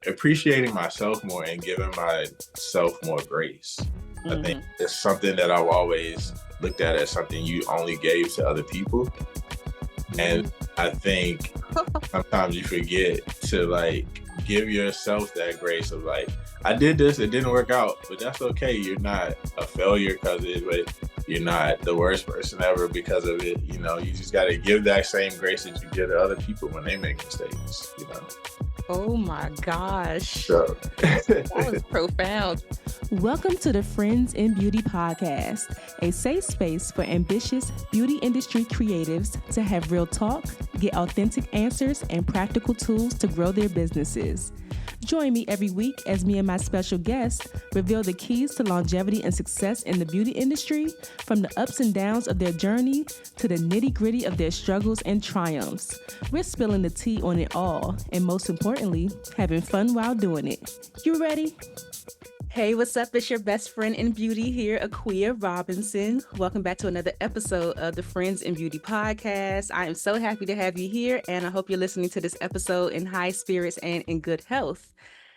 appreciating myself more and giving myself more grace. I think Mhm. it's something that I've always looked at as something you only gave to other people. And Mhm. I think sometimes you forget to like give yourself that grace of like, I did this, it didn't work out, but that's okay. You're not a failure because of it, but you're not the worst person ever because of it. You know, you just got to give that same grace that you give to other people when they make mistakes, you know. Oh my gosh. So That was profound. Welcome to the Friends in Beauty podcast, a safe space for ambitious beauty industry creatives to have real talk, get authentic answers, and practical tools to grow their businesses. Join me every week as me and my special guest reveal the keys to longevity and success in the beauty industry, from the ups and downs of their journey to the nitty-gritty of their struggles and triumphs. We're spilling the tea on it all, and most importantly, having fun while doing it. You ready? Hey, what's up? It's your best friend in beauty here, Aquia Robinson. Welcome back to another episode of the Friends in Beauty podcast. I am so happy to have you here, and I hope you're listening to this episode in high spirits and in good health.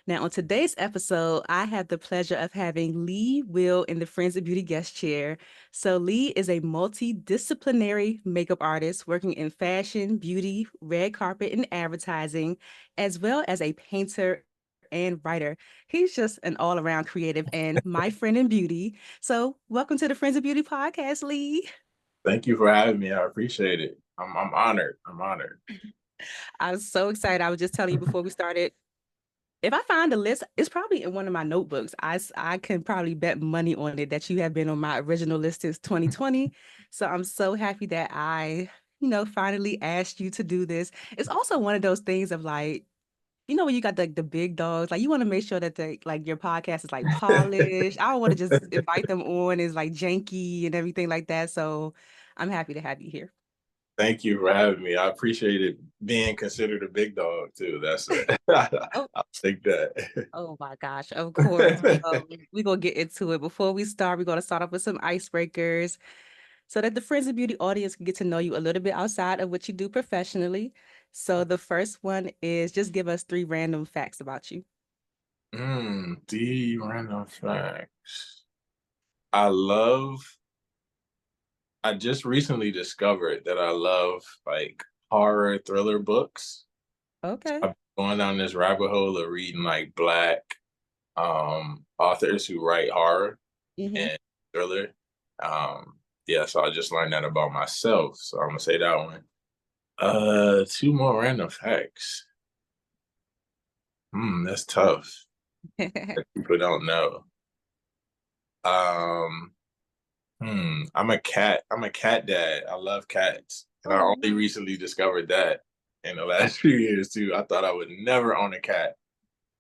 Now, on today's episode, I have the pleasure of having Lee Will in the Friends of Beauty guest chair. So, Lee is a multidisciplinary makeup artist working in fashion, beauty, red carpet, and advertising, as well as a painter and writer. He's just an all around creative and my friend in beauty. So, welcome to the Friends of Beauty podcast, Lee. thank you for having me. I appreciate it. I'm honored. I'm honored. I was so excited. I was just telling you before we started. If I find a list, it's probably in one of my notebooks. I can probably bet money on it that you have been on my original list since 2020. So I'm so happy that finally asked you to do this. It's also one of those things of like, when you got the big dogs, like you want to make sure that your podcast is like polished. I don't want to just invite them on as like janky and everything like that. So I'm happy to have you here. Thank you for having me. I appreciate it being considered a big dog too. That's it. Oh, I'll take that. oh my gosh, of course. We're gonna get into it. Before we start, we're gonna start off with some icebreakers so that the Friends of Beauty audience can get to know you a little bit outside of what you do professionally. So the first one is just give us 3 random facts about you. The random facts. I love, I just recently discovered that I love like horror thriller books. Okay. I've been going down this rabbit hole of reading like Black authors who write horror Mm-hmm. and thriller. Um, yeah, so I just learned that about myself. So I'm gonna say that one. 2 more random facts. That's tough. That people don't know. Um, I'm a cat dad. I love cats. And I Oh, only recently discovered that in the last few years too. I thought I would never own a cat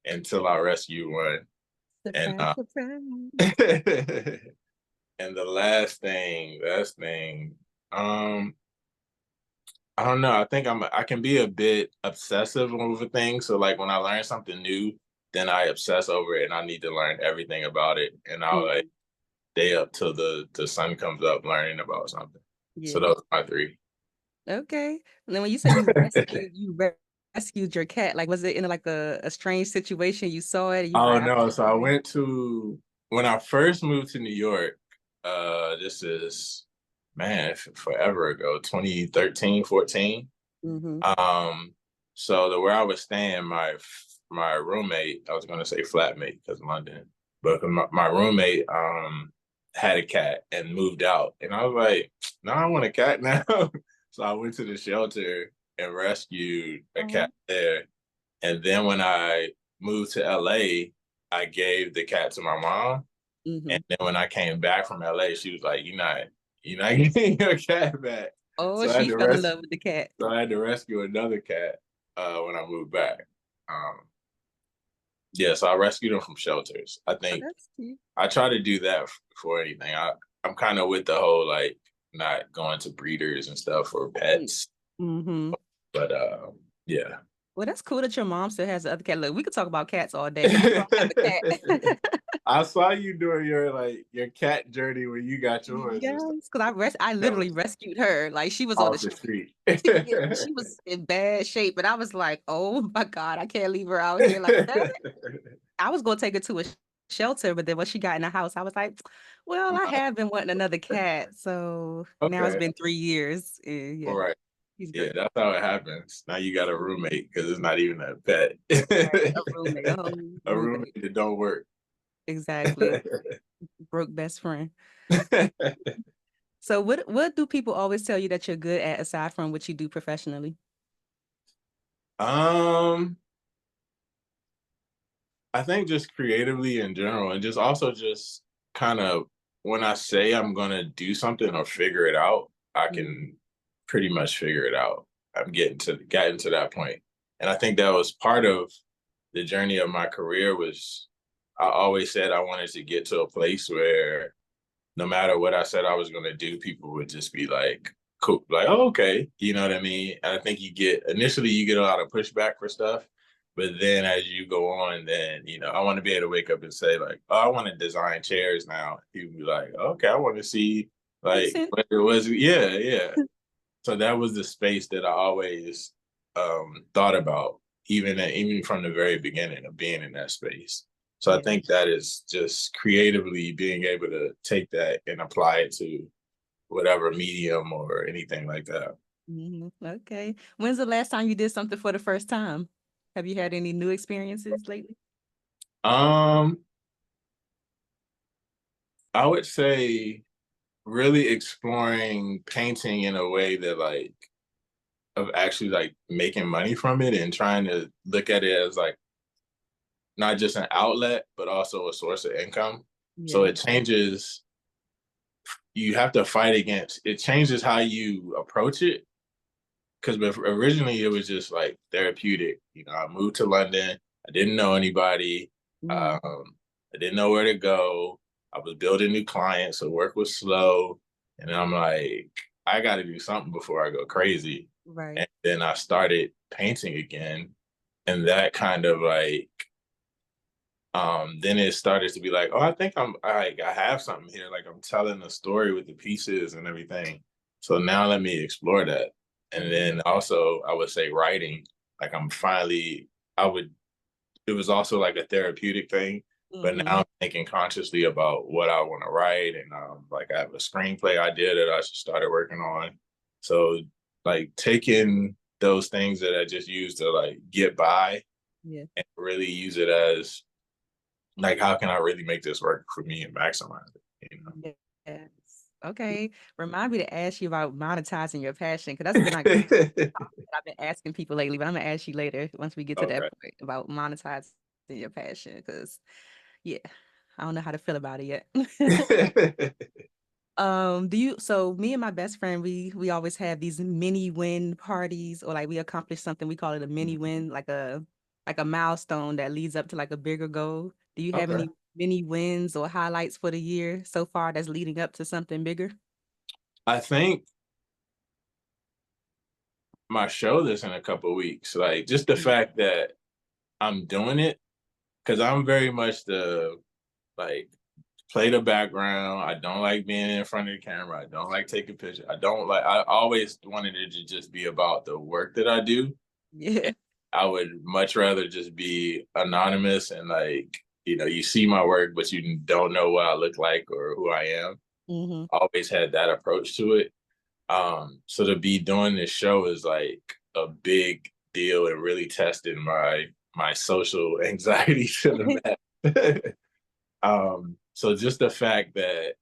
until I rescued one. And surprise, surprise. and the last thing, um, I don't know. I think I can be a bit obsessive over things. So like when I learn something new, then I obsess over it and I need to learn everything about it. And I'll like Mhm. stay up till the sun comes up learning about something. So Yeah. those are my 3. Okay. And then when you say rescued your cat, like was it in like a strange situation? You saw it and you was Oh like, I no. So I rescued it? went to when I first moved to New York, this is man, forever ago, 2013, 14. Mm-hmm. So where I was staying, my roommate, I was gonna say flatmate because London, but my roommate had a cat and moved out, and I was like, no, I want a cat now. So I went to the shelter and rescued a cat there, and then when I moved to LA, I gave the cat to my mom, Mm-hmm. and then when I came back from LA, she was like, you're not getting your cat back. Oh, So I had she to fell in rescue. love with the cat. So I had to rescue another cat when I moved back. Um, yeah, so I rescued them from shelters. I Oh, think that's cute. I try to do that for anything. I'm kind of with the whole like not going to breeders and stuff for pets, Mm-hmm. but yeah. Well, that's cool that your mom still has the other cat. Look, we could talk about cats all day. I don't have a cat. I saw you doing your cat journey when you got yours and stuff. Yes, because I That literally was rescued her. Like she was on the off the street. street. Yeah, she was in bad shape, and I was like, "Oh my God, I can't leave her out here like that." I was gonna take her to a shelter, but then when she got in the house, I was like, "Well, I have been wanting another cat, so now it's Okay. been 3 years, and All yeah, right. he's Yeah, great. that's how it happens. Now you got a roommate because it's not even a pet. Right, a roommate, a whole A roommate, roommate that don't work. exactly. Broke best friend. So, what do people always tell you that you're good at aside from what you do professionally? Um, I think just creatively in general, and just also just kind of when I say I'm gonna do something or figure it out, I Mm, can pretty much figure it out. I'm gotten to that point. And I think that was part of the journey of my career was I always said I wanted to get to a place where no matter what I said I was gonna do, people would just be like, cool, like, oh, okay, you know what I mean? And I think initially you get a lot of pushback for stuff, but then as you go on, then I want to be able to wake up and say like, oh, I want to design chairs now. People be like, okay, I want to see makes like sense. what it was. Yeah, yeah. So that was the space that I always thought about, even from the very beginning of being in that space. So I Yeah. think that is just creatively being able to take that and apply it to whatever medium or anything like that. Okay. When's the last time you did something for the first time? Have you had any new experiences lately? Um, I would say really exploring painting in a way that like of actually like making money from it and trying to look at it as like not just an outlet, but also a source of income. So Yeah. it changes, you have to fight against, it changes how you approach it. Because originally it was just like therapeutic. I moved to London. I didn't know anybody. Mm, I didn't know where to go. I was building new clients, so work was slow. And I'm like, I got to do something before I go crazy. right. And then I started painting again. And that kind of like then it started to be like, oh, I think I have something here. Like I'm telling a story with the pieces and everything. So now let me explore that. And then also I would say writing, like I would, it was also like a therapeutic thing, but Mm-hmm. now I'm thinking consciously about what I want to write. And like I have a screenplay idea that I should started working on. So like taking those things that I just used to like get by Yeah. and really use it as like how can I really make this work for me and maximize it? Yes. Okay. Remind me to ask you about monetizing your passion because that's been like Okay. I've been asking people lately, but I'm gonna ask you later once we get to that point about monetizing your passion because yeah, I don't know how to feel about it yet. So me and my best friend, we always have these mini win parties or like we accomplish something, we call it a mini win, like a milestone that leads up to like a bigger goal. Do you have Okay. any mini wins or highlights for the year so far that's leading up to something bigger? I think my show this in a couple of weeks, like just the Mm. fact that I'm doing it, because I'm very much the like play the background. I don't like being in front of the camera. I don't like taking pictures. I always wanted it to just be about the work that I do. Yeah. I would much rather just be anonymous and like, you see my work, but you don't know what I look like or who I am. Hmm. Always had that approach to it. So to be doing this show is like a big deal and really testing my social anxiety to the max. So just the fact that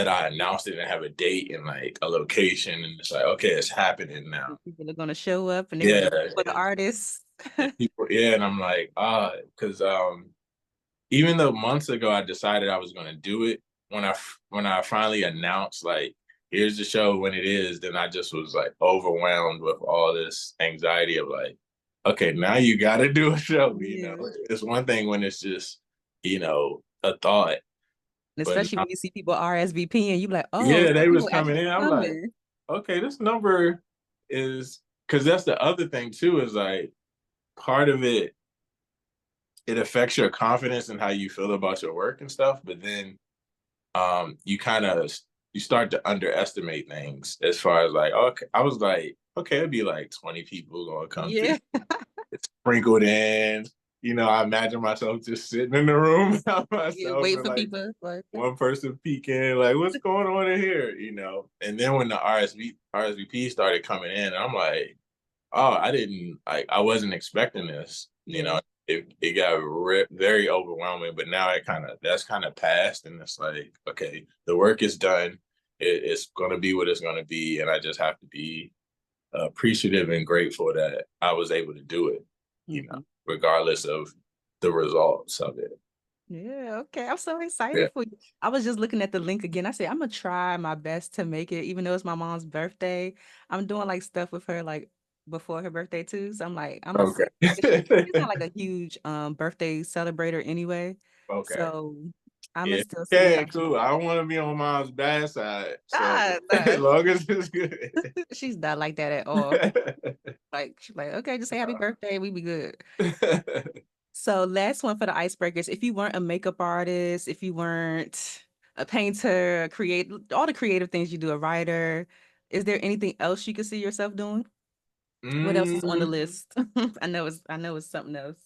I announced it and have a date and like a location and it's like, okay, it's happening now. People are gonna show up and they're gonna Yeah. be for the artists. And people, yeah, and I'm like, because even though months ago I decided I was going to do it, when I finally announced like here's the show when it is, then I just was like overwhelmed with all this anxiety of like, okay, now you got to do a show. Yeah. It's one thing when it's just a thought, And but especially now, when you see people RSVP and you be like, oh, yeah, so they was people coming actually in. I'm like, coming. okay, this number is because that's the other thing too, is like part of it, it affects your confidence and how you feel about your work and stuff. But then you kind of you start to underestimate things as far as like, okay, I was like, okay, it'd be like 20 people gonna come through. Yeah. It's sprinkled in. I imagine myself just sitting in the room by Yeah, myself wait and for like people. Like, one person peeking, like, what's going on in here? And then when the RSVP started coming in, I'm like, oh, I wasn't expecting this. yeah. It got very overwhelming, but now that's kind of passed, and it's like, okay, the work is done. It's going to be what it's going to be, and I just have to be appreciative and grateful that I was able to do it, Mhm. regardless of the results of it. Yeah, okay. I'm so Yeah. excited for you. I was just looking at the link again. I said, I'm gonna try my best to make it, even though it's my mom's birthday. I'm doing like stuff with her like before her birthday too. So I'm like, I'm gonna Okay. see. She's not like a huge birthday celebrator anyway. Okay. So I'm gonna Yeah. still see what Okay, I can. cool. I don't want to be on mom's bad side. So Ah, as nah. long as it's good. She's not like that at all. Like she's like, okay, just say happy birthday, we be good. So last one for the icebreakers. If you weren't a makeup artist, if you weren't a painter, create all the creative things you do, a writer, is there anything else you could see yourself doing? What else is on the Mm, list? I know it's something else.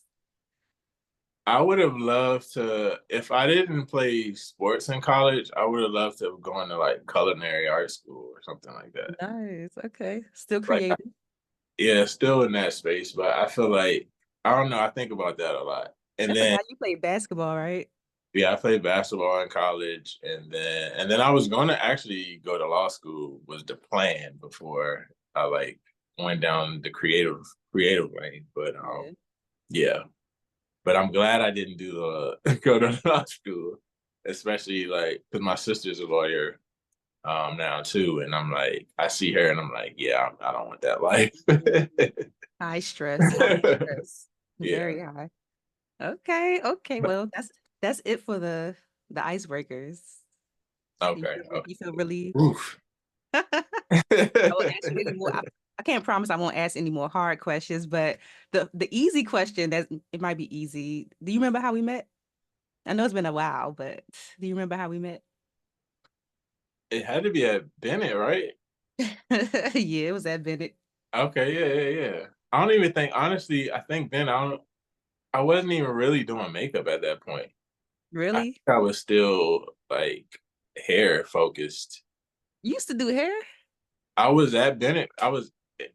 I would have loved to, if I didn't play sports in college, I would have loved to have gone to like culinary art school or something like that. Nice. Okay. Still Like, creative. yeah, still in that space, but I feel like, I don't know, I think about that a lot. I And then, forgot you played basketball, right? yeah, I played basketball in college, and then I was going to actually go to law school was the plan before I like went down the creative lane. But Yeah. yeah. But I'm glad I didn't do the go to law school, especially like because my sister's a lawyer now too, and I'm like I see her and I'm like, yeah, I don't want that life. High stress. High stress. Yeah. Very high. Okay. Okay. Well, that's it for the icebreakers. Okay. You feel relieved? Oof. I won't ask you any more. I can't promise I won't ask any more hard questions, but the easy question that it might be easy. Do you remember how we met? I know it's been a while, but do you remember how we met? It had to be at Bennett, right? Yeah, it was at Bennett. Okay, yeah. I don't even think honestly, I think then I wasn't even really doing makeup at that point. I think Really? I was still like hair focused. You used to do hair? I was at Bennett.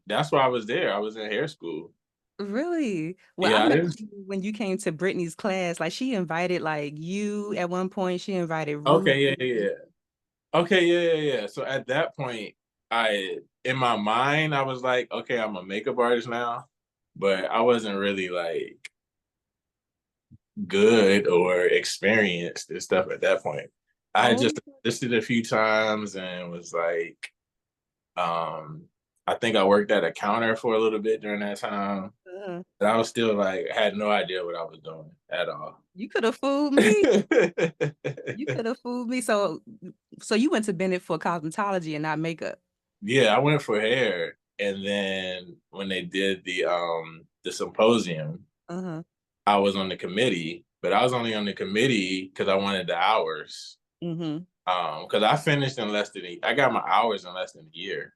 That's why I was there. I was in hair school. Really? Well, I Yeah, I met didn't. you when you came to Brittany's class. Like she invited like you at one point. She invited Okay, yeah, Ruby. Okay, yeah. So at that point, in my mind, I was like, okay, I'm a makeup artist now, but I wasn't really like good or experienced and stuff at that point. I Oh, just listed a few times and was like, um, I think I worked at a counter for a little bit during that time. uh, But I was still like, had no idea what I was doing at all. you could have fooled me. You could have fooled me. So you went to Bennett for cosmetology and not makeup. Yeah, I went for hair, and then when they did the symposium, Uh-huh. I was on the committee, but I was only on the committee because I wanted the hours. Mm-hmm. Because I finished in I got my hours in less than a year.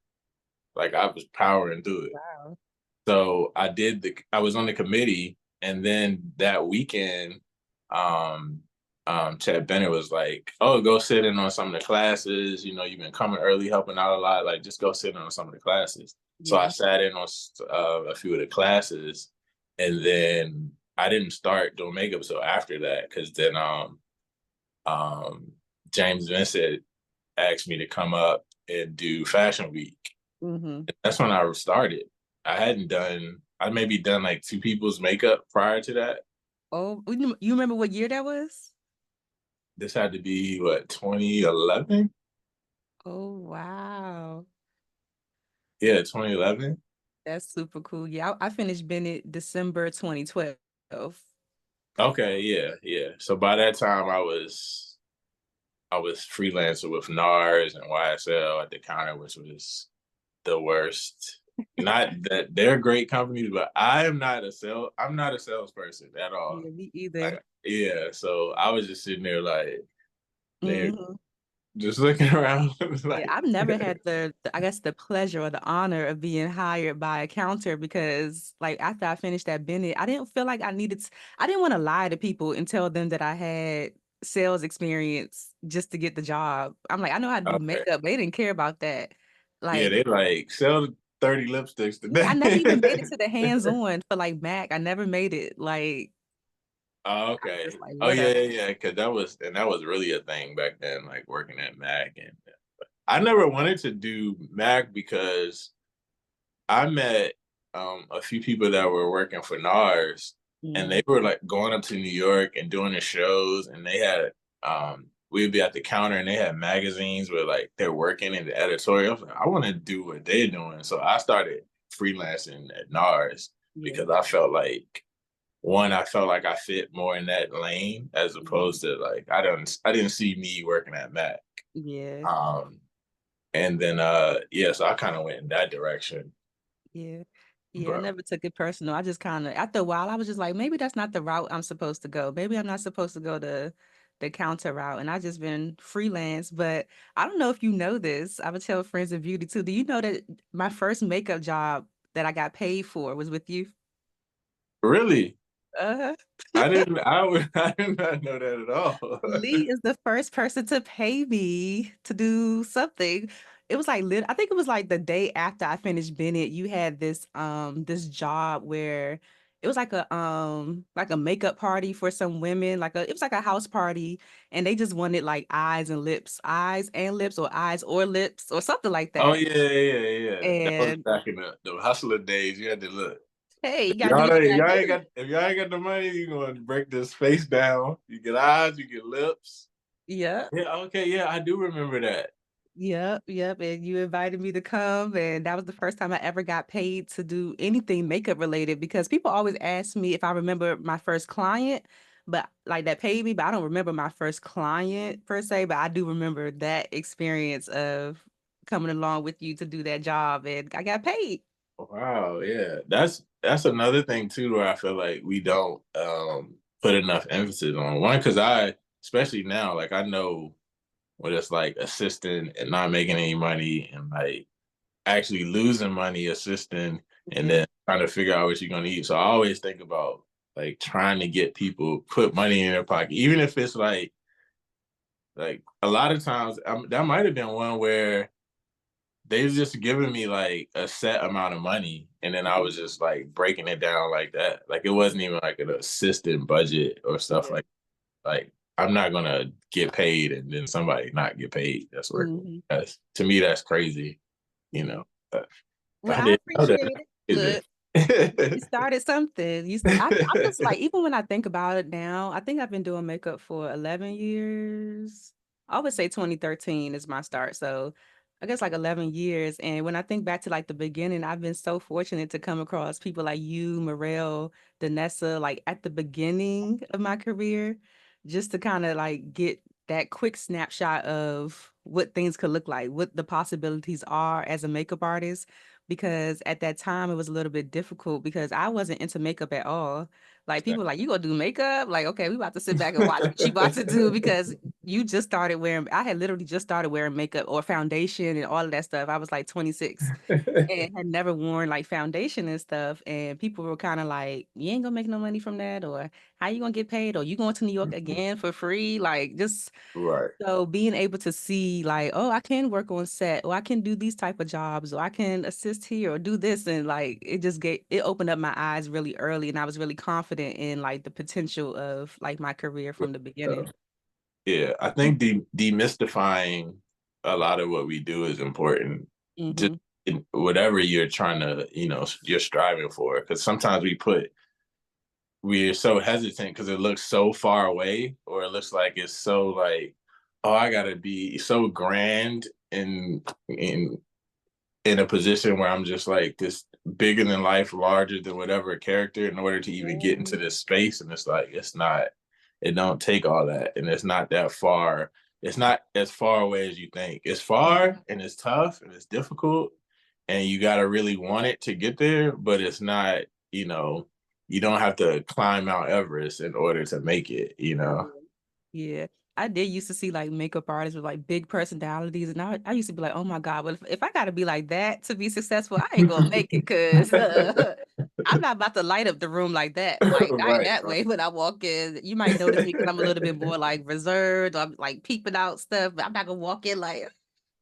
Like I was powering through it. Wow. So I was on the committee, and then that weekend, um, Chad Bennett was like, "Oh, go sit in on some of the classes. You've been coming early, helping out a lot. Like, just go sit in on some of the classes." So I Yeah. sat in on a few of the classes, and then I didn't start doing makeup so after that, because then um, James Vincent asked me to come up and do Fashion Week. Mm-hmm. That's when I started. I maybe done like two people's makeup prior to that. Oh, you remember what year that was? This had to be what, 2011? Oh, wow. Yeah, 2011. That's super cool. Yeah, I finished Bennett December 2012. Okay, yeah. So by that time I was freelancing with NARS and YSL at the counter, which was the worst. Not that they're great companies, but I'm not a salesperson at all. Yeah, me either. Like, yeah, so I was just sitting there like they Mhm. just looking around Yeah, like I've never had I guess the pleasure or the honor of being hired by a counter because like after I finished at Bennett, I didn't feel like I didn't want to lie to people and tell them that I had sales experience just to get the job. I'm like, I know how to do okay. makeup. They didn't care about that. Yeah, Like, they like sell 30 lipsticks yeah, I never today. even made it to the hands-on for like Mac. I never made it. Like, Oh, I was okay. just like, Oh yeah, whatever. yeah, yeah. Because that was really a thing back then, like working at Mac. And I never wanted to do Mac because I met a few people that were working for NARS, and Mm, they were like going up to New York and doing the shows, and they had we'd be at the counter and they had magazines where like they're working in the editorial. I was like, I want to do what they're doing, so I started freelancing at NARS yeah. because I felt like one, I felt like I fit more in that lane as Mhm. opposed to like I didn't see me working at Mac. Yeah. Um, and then yeah, so I kind of went in that direction, Yeah. Yeah, I but never took it personal. I just kind of, after a while, I was just like, maybe that's not the route I'm supposed to go. Maybe I'm not supposed to go the counter route. And I just been freelance. But I don't know if you know this. I would tell friends in beauty too. Do you know that my first makeup job that I got paid for was with you? really. Uh-huh. I did not know that at all. Lee is the first person to pay me to do something. It was like I think it was like the day after I finished Bennett, you had this job where it was like a makeup party for some women, it was like a house party and they just wanted like eyes and lips or eyes or lips or something like Oh that. yeah, yeah, yeah. That was And back in the hustler days. You had to look. hey, you gotta do what you gotta do. Y'all ain't got the money, you gonna break this face down. You get eyes, you get lips. Yeah. Yeah, okay, yeah, I do remember that. Yep, yep. And you invited me to come, and that was the first time I ever got paid to do anything makeup related because people always ask me if I remember my first client, but like that paid me, but I don't remember my first client per se, but I do remember that experience of coming along with you to do that job and I got paid. Wow, yeah. That's another thing too where I feel like we don't put enough emphasis on. One, because I especially now, like I know when it's like assisting and not making any money and like actually losing money assisting and Yeah. then trying to figure out what you're gonna eat. So I always think about like trying to get people put money in their pocket, even if it's like a lot of times that might have been one where they was just giving me like a set amount of money and then I Mhm. was just like breaking it down like that. Like it wasn't even like an assistant budget or stuff Yeah. like I'm not gonna get paid and then somebody not get paid. That's working. Mhm. That's to me that's crazy, you Yeah. know. Well, I I didn't know that. appreciate it. Look. You Either. started something. I'm just like, even when I think about it now, I think I've been doing makeup for 11 years. I would say 2013 is my start. So I guess like 11 years. And when I think back to like the beginning, I've been so fortunate to come across people like you, Morel, Danessa, like at the beginning of my career, just to kind of like get that quick snapshot of what things could look like, what the possibilities are as a makeup artist because at that time it was a little bit difficult because I wasn't into makeup at all. Like people were like, you gonna do makeup? Like, okay, we about to sit back and watch what she about to do because you just started wearing I had literally just started wearing makeup or foundation and all of that stuff. I was like 26 and had never worn like foundation and stuff. And people were kind of like, you ain't gonna make no money from that, or how you gonna get paid, or you going to New York again for free? Like just Right. so being able to see like, oh, I can work on set, or I can do these type of jobs, or I can assist here or do this. And like it opened up my eyes really early and I was really confident in like the potential of like my career from the beginning. Yeah, I think demystifying a lot of what we do is important. Just Mm-hmm. in whatever you're trying to, you're striving for. Because sometimes we're so hesitant because it looks so far away, or it looks like it's so like, oh, I gotta be so grand in a position where I'm just like this bigger than life, larger than whatever character in order to even get into this space. And it's like, it don't take all that. And it's not that far. It's not as far away as you think. It's far and it's tough and it's difficult. and you got to really want it to get there, but it's not, you know, you don't have to climb Mount Everest in order to make it, you know? Yeah. I did used to see like makeup artists with like big personalities, and I used to be like, oh my God, well, if I got to be like that to be successful, I ain't gonna make it because I'm not about to light up the room like that. Like I ain't Right, that right. way when I walk in. You might notice me because I'm a little bit more like reserved, or I'm like peeping out stuff, but I'm not gonna walk in like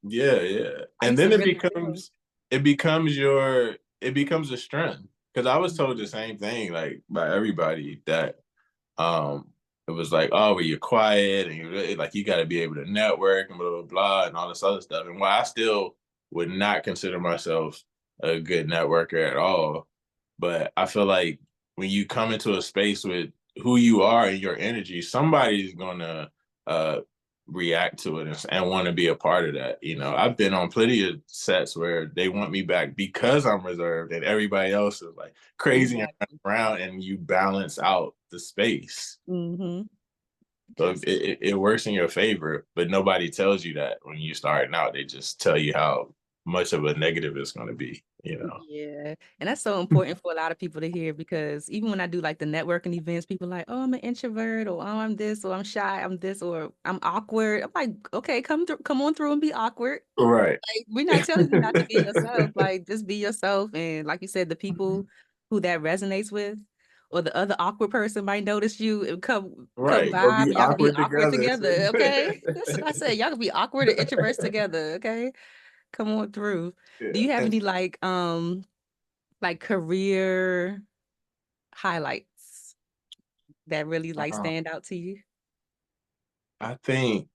Yeah, yeah. I And used to then really feel. it becomes a strength. Because I was told the Mhm. same thing, like by everybody, that it was like, oh, well, you're quiet and you really like you got to be able to network and blah blah blah and all this other stuff. And while I still would not consider myself a good networker at all, but I feel like when you come into a space with who you are and your energy, somebody's gonna uh react to it and want to be a part of that. You know, I've been on plenty of sets where they want me back because I'm reserved and everybody else is like crazy and Exactly. running around, and you balance out the space. Mm-hmm. So it works in your favor, but nobody tells you that when you starting out. They just tell you how much of a negative it's going to be, you know? Yeah. And that's so important for a lot of people to hear because even when I do like the networking events, people are like, oh, I'm an introvert, or oh, I'm this, or I'm shy, I'm this, or I'm awkward. I'm like, okay, come on through and be awkward. Right. Like, we're not telling you not to be yourself. Like, just be yourself. And like you said, the people who that resonates with, or the other awkward person might notice you and come Right. Go by, be but y'all can be awkward awkward together. together. Okay. That's what I said. Y'all can be awkward and introverts together. Okay. Come on through. Do Yeah. you have And any like career highlights that really like uh, stand out to you? I think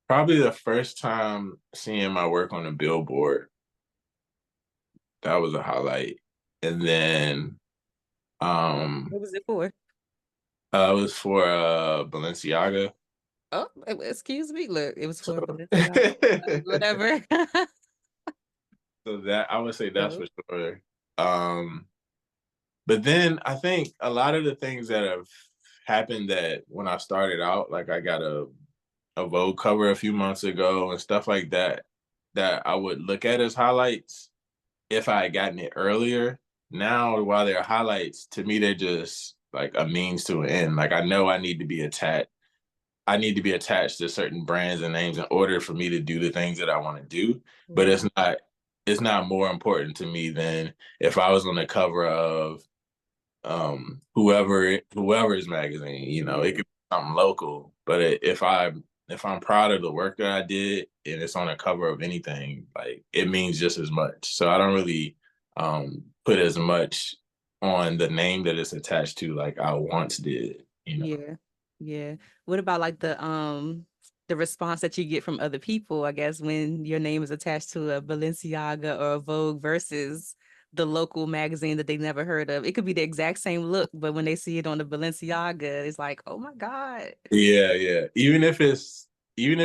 probably the first time seeing my work on a billboard, that was a highlight. And then What was it for? it was for Balenciaga. Oh, excuse me. Look, it was So for Balenciaga. Whatever. so that I would say that's So, for sure. Um but then I think a lot of the things that have happened that when I started out, like I got a Vogue cover a few months ago and stuff like that, that I would look at as highlights if I had gotten it earlier. Now, while they're highlights, to me, they're just like a means to an end. Like I know I need to be attached to certain brands and names in order for me to do the things that I want to do. But right. it's not more important to me than if I was on the cover of whoever's magazine, you know, it Yeah. could be something local. But if I'm proud of the work that I did and it's on the cover of anything, like it means just as much. So I don't really put as much on the name that it's attached to like I once did, you know. Yeah. Yeah. What about like the response that you get from other people, I guess, when your name is attached to a Balenciaga or a Vogue versus the local magazine that they never heard of? It could be the exact same look, but when they see it on the Balenciaga, it's like, oh my God. Yeah, yeah. Even if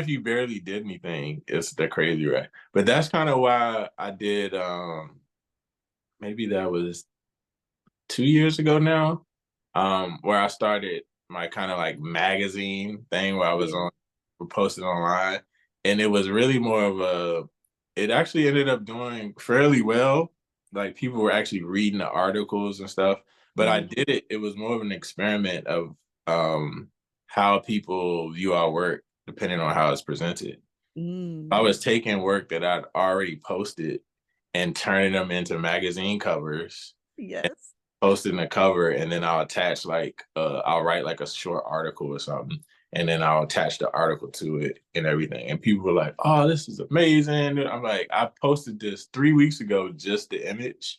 you barely did anything, it's the crazy, right? But that's kind of why I did maybe that was 2 years ago now, where I started my kind of like magazine thing where I was Yeah. on posted online. And it was really more of it actually ended up doing fairly well. Like people were actually reading the articles and stuff. But I Mhm. did it was more of an experiment of um how people view our work depending on how it's presented. I Mm. was taking work that I'd already posted and turning them into magazine covers, Yes. posting the cover, and then I'll attach like I'll write like a short article or something, and then I'll attach the article to it and everything. And people were like, "Oh, this is amazing!" And I'm like, "I posted this 3 weeks ago, just the image."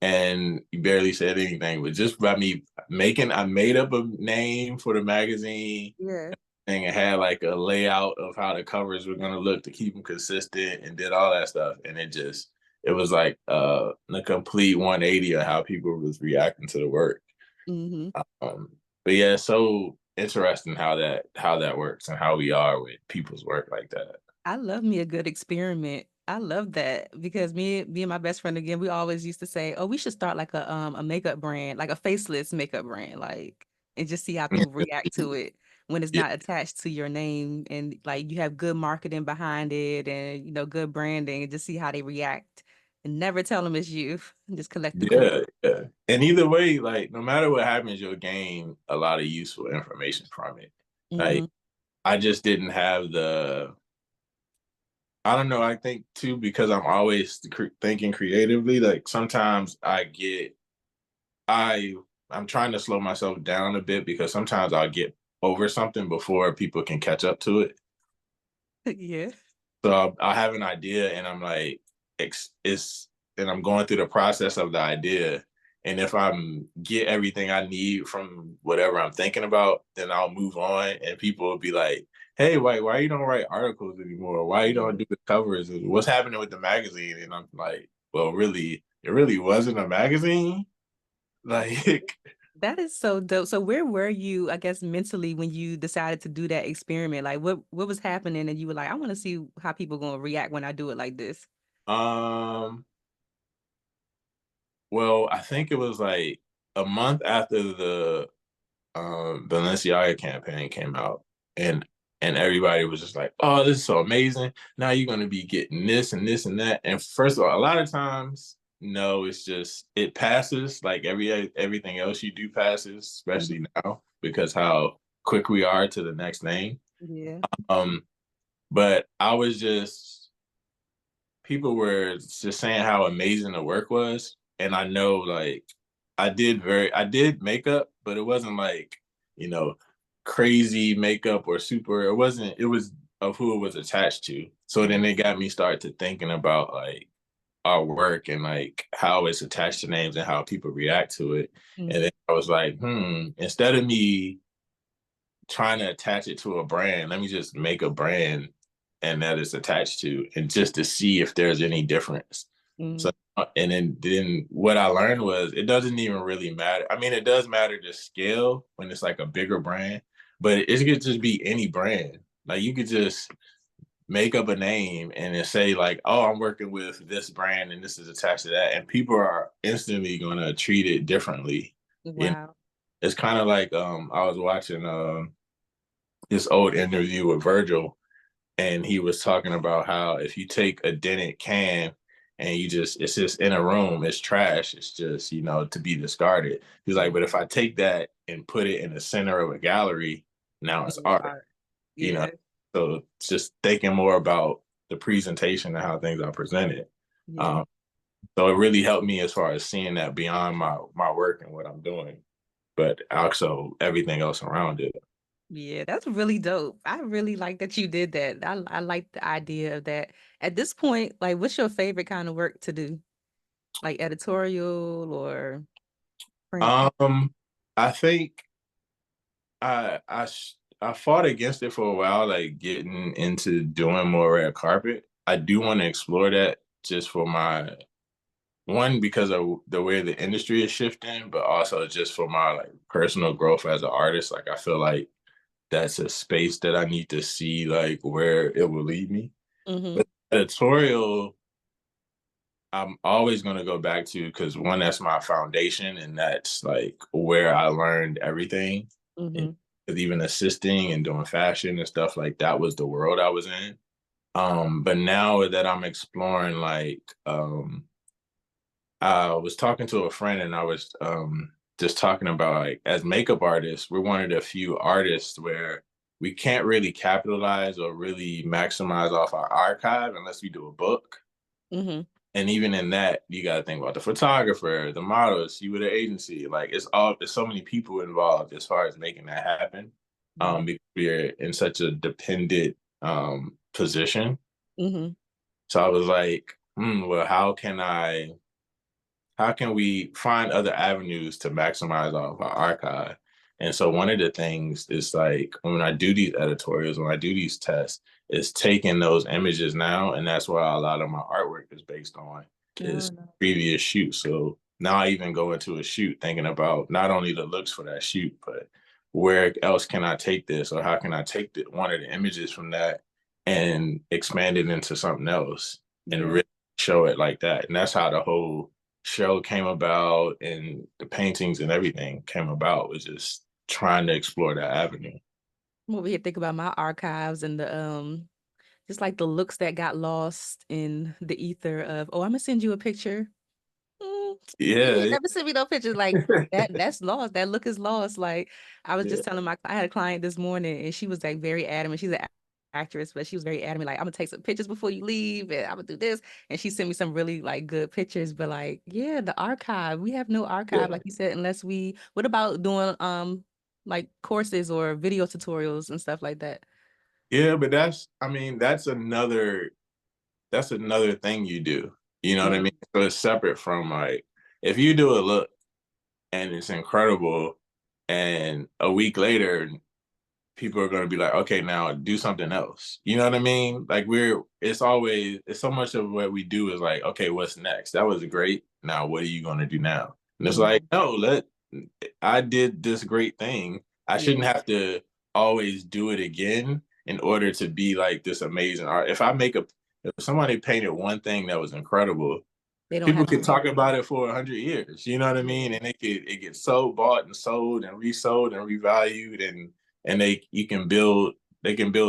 And you barely said anything, but just by me I made up a name for the magazine Yeah. thing and had like a layout of how the covers were gonna look to keep them consistent and did all that stuff. And it was like a complete 180 of how people was reacting to the work. Hmm. But yeah, it's so interesting how that works and how we are with people's work like that. I love me a good experiment. I love that because me and my best friend again, we always used to say, "Oh, we should start like a makeup brand, like a faceless makeup brand, like and just see how people react to it." when it's Yeah, not attached to your name and like you have good marketing behind it and good branding, and just see how they react and never tell them it's you. Just collect the coin. yeah. And either way, like no matter what happens, you'll gain a lot of useful information from it. Like Mm-hmm. I just didn't have I don't know. I think too because I'm always thinking creatively. Like sometimes I I'm trying to slow myself down a bit because sometimes I'll get over something before people can catch up to it. Yeah. So I'll have an idea and I'm like, it's, and I'm going through the process of the idea. And if I'm get everything I need from whatever I'm thinking about, then I'll move on. And people will be like, hey, why you don't write articles anymore? Why you don't Yeah. do the covers? What's happening with the magazine? And I'm like, well, really, it really wasn't a magazine. Like, That is so dope. So where were you, I guess, mentally when you decided to do that experiment? Like what was happening and you were like, I want to see how people gonna react when I do it like this. um, well, I think it was like a month after the Balenciaga campaign came out, and everybody was just like, "Oh, this is so amazing! Now you're going to be getting this and this and that." And first of all, a lot of times, no, it's just it passes. Like everything else you do passes, especially now because how quick we are to the next name. Yeah. Um, but I was just people were just saying how amazing the work was, and I know like I did makeup, but it wasn't like you know crazy makeup or super. It wasn't. It was of who it was attached to. So then it got me start to thinking about like our work and like how it's attached to names and how people react to it. And Mm-hmm. then I was like, instead of me trying to attach it to a brand, let me just make a brand and that is attached to, and just to see if there's any difference. So, and then what I learned was it doesn't even really matter. I mean, it does matter the scale when it's like a bigger brand, but it could just be any brand. Like you could just make up a name and then say like, oh, I'm working with this brand and this is attached to that, and people are instantly gonna treat it differently. You know, Wow. it's kind of like I was watching this old interview with Virgil, and he was talking about how if you take a dented can and it's just in a room, it's trash. It's just, to be discarded. He's like, but if I take that and put it in the center of a gallery, now it's That is art, art. you know? Yeah. So it's just thinking more about the presentation and how things are presented. Yeah. Um, so it really helped me as far as seeing that beyond my work and what I'm doing, but also everything else around it. Yeah, that's really dope. I really like that you did that. I like the idea of that. At this point, like what's your favorite kind of work to do? Like editorial or print? I think I fought against it for a while, like getting into doing more red carpet. I do want to explore that just for my one because of the way the industry is shifting, but also just for my like personal growth as an artist. Like I feel like that's a space that I need to see like where it will lead me. Mm-hmm. But editorial, I'm always going to go back to because one, that's my foundation, and that's like where I learned everything. And Mm-hmm. even assisting and doing fashion and stuff like that was the world I was in. But now that I'm exploring, like, I was talking to a friend and I was just talking about like as makeup artists, we're one of the few artists where we can't really capitalize or really maximize off our archive unless we do a book. Mm-hmm. And even in that, you got to think about the photographer, the models, you with the agency. Like there's so many people involved as far as making that happen. Yeah. Because we're in such a dependent position. Mm-hmm. So I was like, well, how can we find other avenues to maximize our archive? And so one of the things is like when I do these editorials, when I do these tests, is taking those images now, and that's why a lot of my artwork is based on Oh, is no. previous shoots. So now I even go into a shoot thinking about not only the looks for that shoot, but where else can I take this, or how can I take one of the images from that and expand it into something else and Yeah. really show it like that. And that's how the whole show came about and the paintings and everything came about, was just trying to explore that avenue. I'm over here thinking about my archives and the just like the looks that got lost in the ether of, oh, I'm gonna send you a picture. You Yeah, ain't never sent me no pictures like that. That's lost. That look is lost. Like I was yeah, just telling I had a client this morning and she was like very adamant. She's an actress, but she was very adamant, like, I'm gonna take some pictures before you leave and I'm gonna do this. And she sent me some really like good pictures. But like, yeah, the archive. We have no archive, yeah, like you said, unless what about doing like courses or video tutorials and stuff like that? yeah. But I mean, that's another thing you do. You know what I Yeah. mean? So it's separate from like if you do a look and it's incredible, and a week later people are going to be like, okay, now do something else. You know what I mean? Like it's so much of what we do is like, okay, what's next? That was great. Now what are you going to do now? And it's like, Mhm. no, I did this great thing. I Yeah. shouldn't have to always do it again in order to be like this amazing art. If somebody painted one thing that was incredible, They don't people have to could paint talk it again. about it for 100 years. You know what I Yeah. mean? And it gets so bought and sold and resold and revalued, and they can build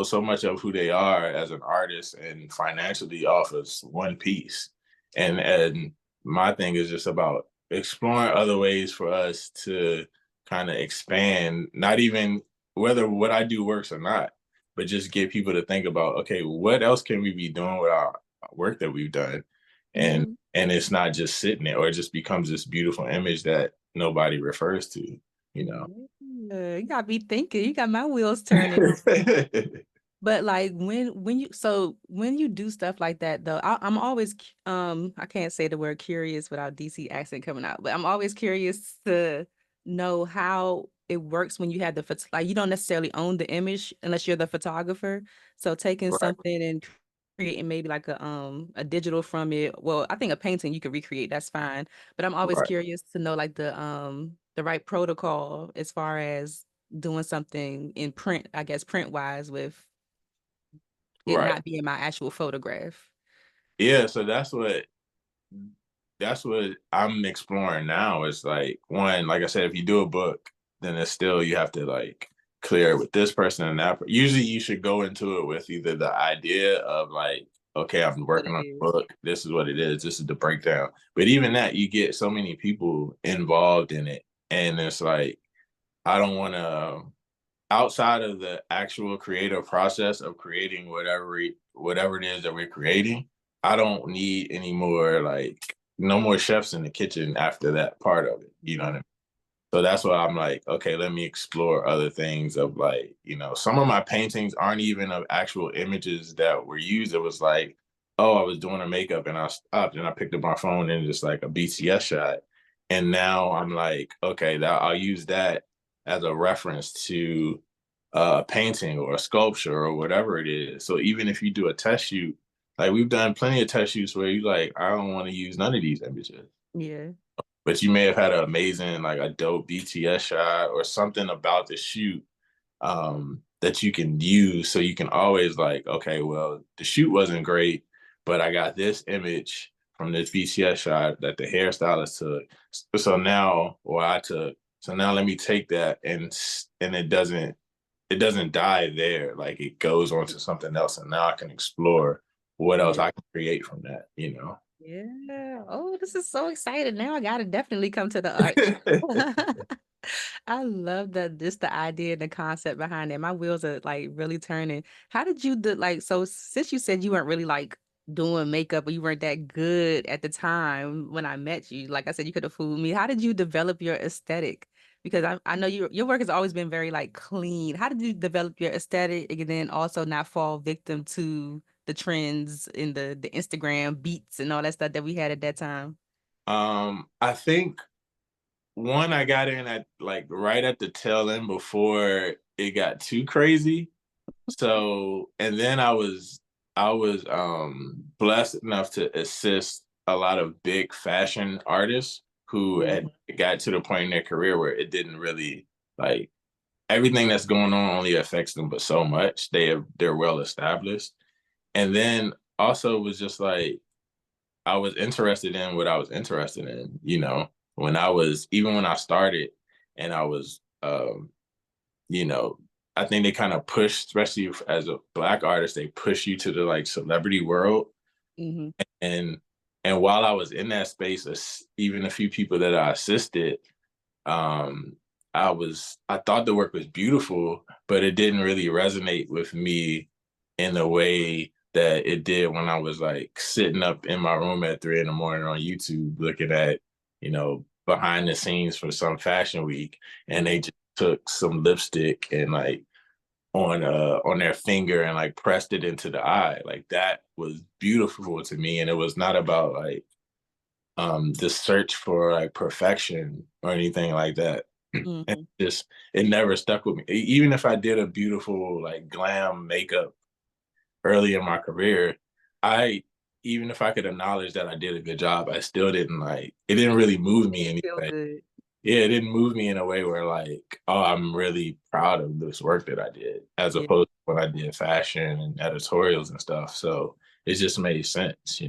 so much of who they are as an artist and financially off of one piece. And my thing is just about exploring other ways for us to kind of expand, not even whether what I do works or not, but just get people to think about, okay, what else can we be doing with our work that we've done? And Mhm. and it's not just sitting there, or it just becomes this beautiful image that nobody refers to, you know. Yeah, you got me thinking. You got my wheels turning. But like when you do stuff like that though, I'm always I can't say the word curious without DC accent coming out, but I'm always curious to know how it works when you have like you don't necessarily own the image unless you're the photographer. So taking Right, something and creating maybe like a digital from it. Well, I think a painting you could recreate, that's fine. But I'm always right, curious to know like the right protocol as far as doing something in print, I guess print wise with it right. not being my actual photograph. Yeah, so that's what I'm exploring now. Is like one, like I said, if you do a book, then it's still you have to like clear it with this person and that. Usually, you should go into it with either the idea of like, okay, I've been What working it on a is. book. This is what it is. This is the breakdown. But even that, you get so many people involved in it, and it's like I don't want to outside of the actual creative process of creating whatever it is that we're creating. I don't need any more like no more chefs in the kitchen after that part of it. You know what I Yeah. mean? So that's why I'm like, okay, let me explore other things of like, some of my paintings aren't even of actual images that were used. It was like, oh, I was doing a makeup and I stopped and I picked up my phone and just like a BTS shot. And now I'm like, okay, that I'll use that as a reference to a painting or a sculpture or whatever it is. So even if you do a test shoot, like we've done plenty of test shoots where you like, I don't want to use none of these images, Yeah. but you may have had an amazing, like a dope BTS shot or something about the shoot that you can use. So you can always like, okay, well, the shoot wasn't great, but I got this image from this BTS shot that the hairstylist took. So now, or I took. So now let me take that and it doesn't die there. Like it goes on to something else, and now I can explore what else Yeah. I can create from that. Yeah. Oh, this is so exciting. Now I gotta definitely come to the art. I love that just the idea and the concept behind it. My wheels are like really turning. How did you do like so since you said you weren't really like doing makeup or you weren't that good at the time when I met you, like I said, you could have fooled me. How did you develop your aesthetic? Because I know your work has always been very like clean. How did you develop your aesthetic and then also not fall victim to the trends in the Instagram beats and all that stuff that we had at that time? I think one I got in at like right at the tail end before it got too crazy. So and then I was blessed enough to assist a lot of big fashion artists who Yeah. had got to the point in their career where it didn't really like everything that's going on only affects them but so much. They're well established. And then also was just like I was interested in what I was interested in, when I was even when I started and I was you know, I think they kind of push, especially as a Black artist, they push you to the like celebrity world. Mm-hmm. And while I was in that space, even a few people that I assisted, um, I thought the work was beautiful, but it didn't really resonate with me in the way that it did when I was like sitting up in my room at 3 a.m. on YouTube looking at, behind the scenes for some fashion week, and they just took some lipstick and like on their finger and like pressed it into the eye. Like that was beautiful to me. And it was not about like the search for like perfection or anything like that. And Mm-hmm. just it never stuck with me. Even if I did a beautiful like glam makeup early in my career, I even if I could acknowledge that I did a good job, I still didn't like it didn't really move me Feel anyway. good. Yeah, it didn't move me in a way where like, oh, I'm really proud of this work that I did, as Yeah. opposed to when I did fashion and editorials and stuff. So it just made sense.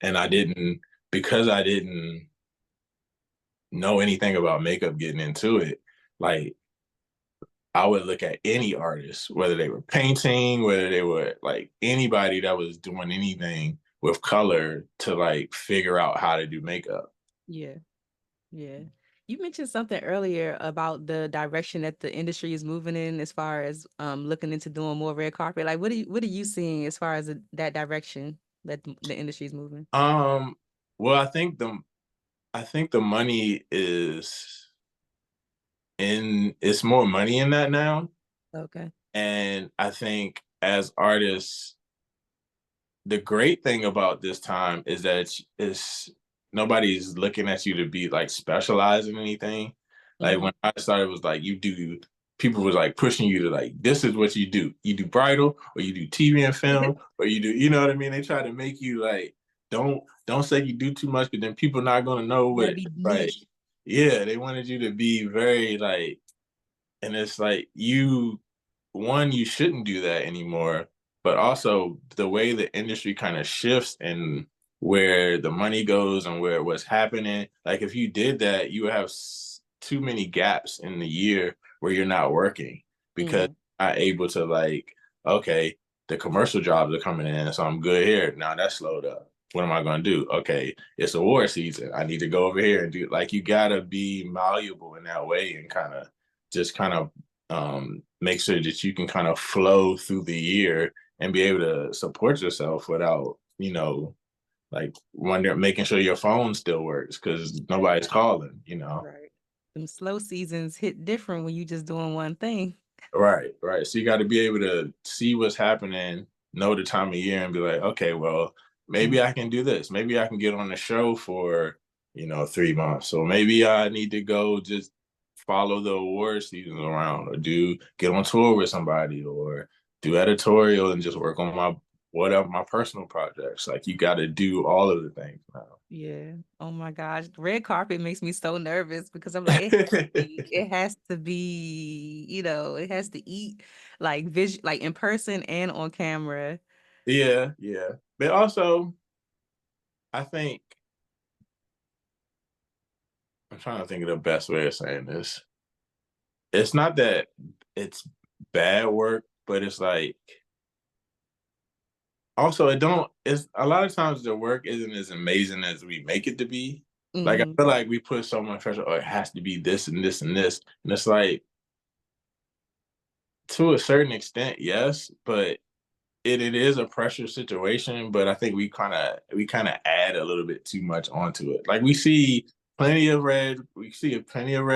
And because I didn't know anything about makeup getting into it, like I would look at any artist, whether they were painting, whether they were like anybody that was doing anything with color to like figure out how to do makeup. Yeah. Yeah. You mentioned something earlier about the direction that the industry is moving in as far as looking into doing more red carpet. Like what are you seeing as far as that direction that the industry is moving? Well, I think the money is it's more money in that now. Okay. And I think as artists, the great thing about this time is that it's nobody's looking at you to be like specialized in anything. Like Mm-hmm. when I started, it was like people was like pushing you to like, this is what you do. You do bridal or you do TV and film or you do, you know what I mean? They try to make you like, don't say you do too much, but then people not gonna know You gotta what, be like, niche. yeah, they wanted you to be very like, and it's like you shouldn't do that anymore, but also the way the industry kind of shifts and where the money goes and where what's happening. Like if you did that, you would have too many gaps in the year where you're not working because Mm-hmm. you're not able to like, okay, the commercial jobs are coming in, so I'm good here. Now that's slowed up. What am I going to do? Okay, it's award season. I need to go over here and do like you gotta be malleable in that way and kind of make sure that you can kind of flow through the year and be able to support yourself without, like making sure your phone still works because nobody's calling. Right. Them slow seasons hit different when you just doing one thing. Right, right. So you got to be able to see what's happening, know the time of year, and be like, okay, well, maybe I can do this. Maybe I can get on the show for 3 months. So maybe I need to go just follow the award seasons around, or get on tour with somebody, or do editorial and just work on my personal projects. Like you got to do all of the things now. Yeah. Oh my gosh. Red carpet makes me so nervous because I'm like, it has to be, it has to eat like like in person and on camera. Yeah, yeah. But also, I think I'm trying to think of the best way of saying this. It's not that it's bad work, but it's like also it's a lot of times the work isn't as amazing as we make it to be. Like I Hmm. feel like we put so much pressure, oh, it has to be this and this and this. And it's like to a certain extent, yes, but it is a pressure situation, but I think we kind of add a little bit too much onto it. Like we see plenty of red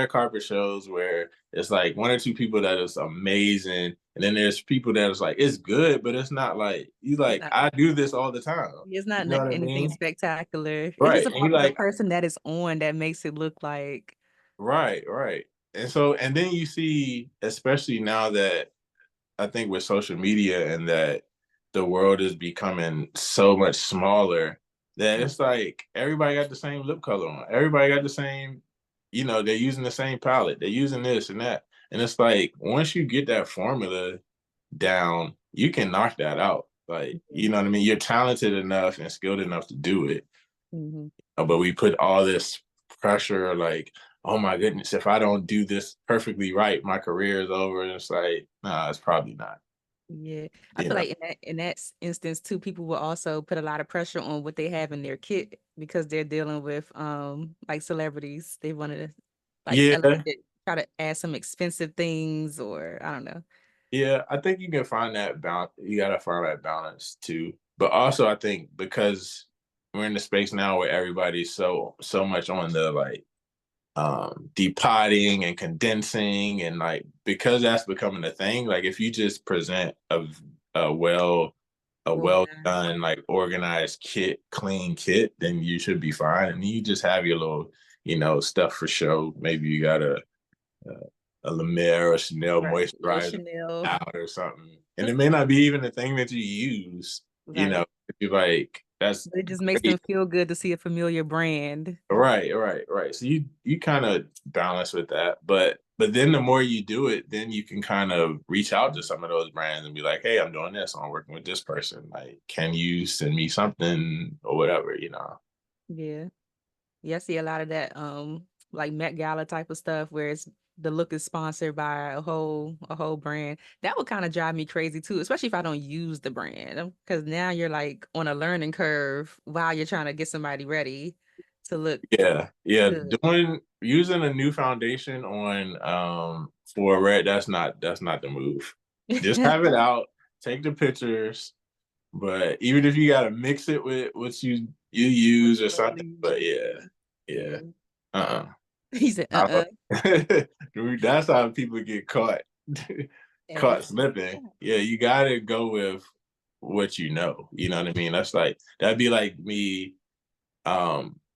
carpet shows where it's like one or two people that is amazing, and then there's people that is like it's good, but it's not like you It's like not, I do this all the time. it's You not know what I anything mean? spectacular. It's Right. just And you about the like person that is on that makes it look like. right, right. And then you see, especially now that I think with social media and that the world is becoming so much smaller that it's like everybody got the same lip color on. Everybody got the same, they're using the same palette. They're using this and that. And it's like once you get that formula down, you can knock that out. Like, you know what I mean? You're talented enough and skilled enough to do it. Mm-hmm. But we put all this pressure, like, oh my goodness, if I don't do this perfectly right, my career is over. And it's like, nah, it's probably not. Yeah, I You feel know? like in that instance too, people will also put a lot of pressure on what they have in their kit because they're dealing with like celebrities. They wanted to like Yeah, elevate it, try to add some expensive things, or I don't know. yeah. I think you can find that balance. You gotta find that balance too. But also, I think because we're in the space now where everybody's so much on the like depotting and condensing, and like because that's becoming a thing, like if you just present a well a well Organized. done, like organized kit, clean kit, then you should be fine. And you just have your little, stuff for show. Maybe you got a La Mer or Chanel Right. Little moisturizer Chanel. out or something. And it may not be even the thing that you use, Right. you're like, that's But it just makes great. them feel good to see a familiar brand. Right, right, right. So you kind of balance with that, but then the more you do it, then you can kind of reach out to some of those brands and be like, "Hey, I'm doing this. I'm working with this person. Like, can you send me something or whatever?" Yeah. Yeah, I see a lot of that like Met Gala type of stuff where it's the look is sponsored by a whole brand. That would kind of drive me crazy too, especially if I don't use the brand. Because now you're like on a learning curve while you're trying to get somebody ready to look Yeah, yeah. good. Using a new foundation on for a red, that's not the move. Just have it out, take the pictures, but even if you gotta mix it with what you What use you or something, normally but use. yeah, yeah. Yeah. Uh-uh. He said, I uh-uh. Dude, that's how people get caught Every caught single slipping. time. Yeah, you gotta go with what you know. You know what I mean? That'd be like me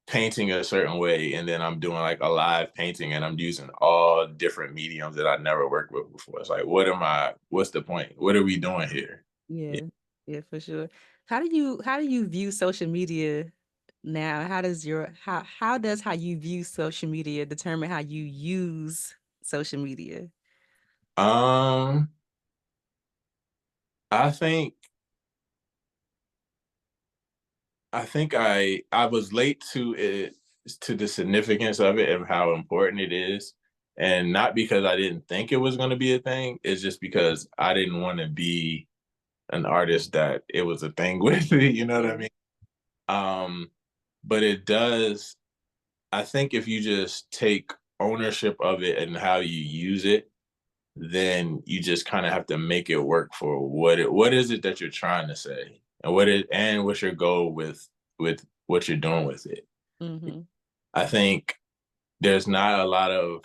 painting a certain way, and then I'm doing like a live painting and I'm using all different mediums that I never worked with before. It's like, what's the point? What are we doing here? Yeah. Yeah. Yeah, for sure. How do you view social media now? How does how you view social media determine how you use social media? Um, I think I was late to it, to the significance of it and how important it is. And not because I didn't think it was going to be a thing, it's just because I didn't want to be an artist that it was a thing with, you know what I Yeah. mean? Um, but it does, I think if you just take ownership of it and how you use it, then you just kind of have to make it work for what is it that you're trying to say, and what's your goal with what you're doing with it. Hmm. I think there's not a lot of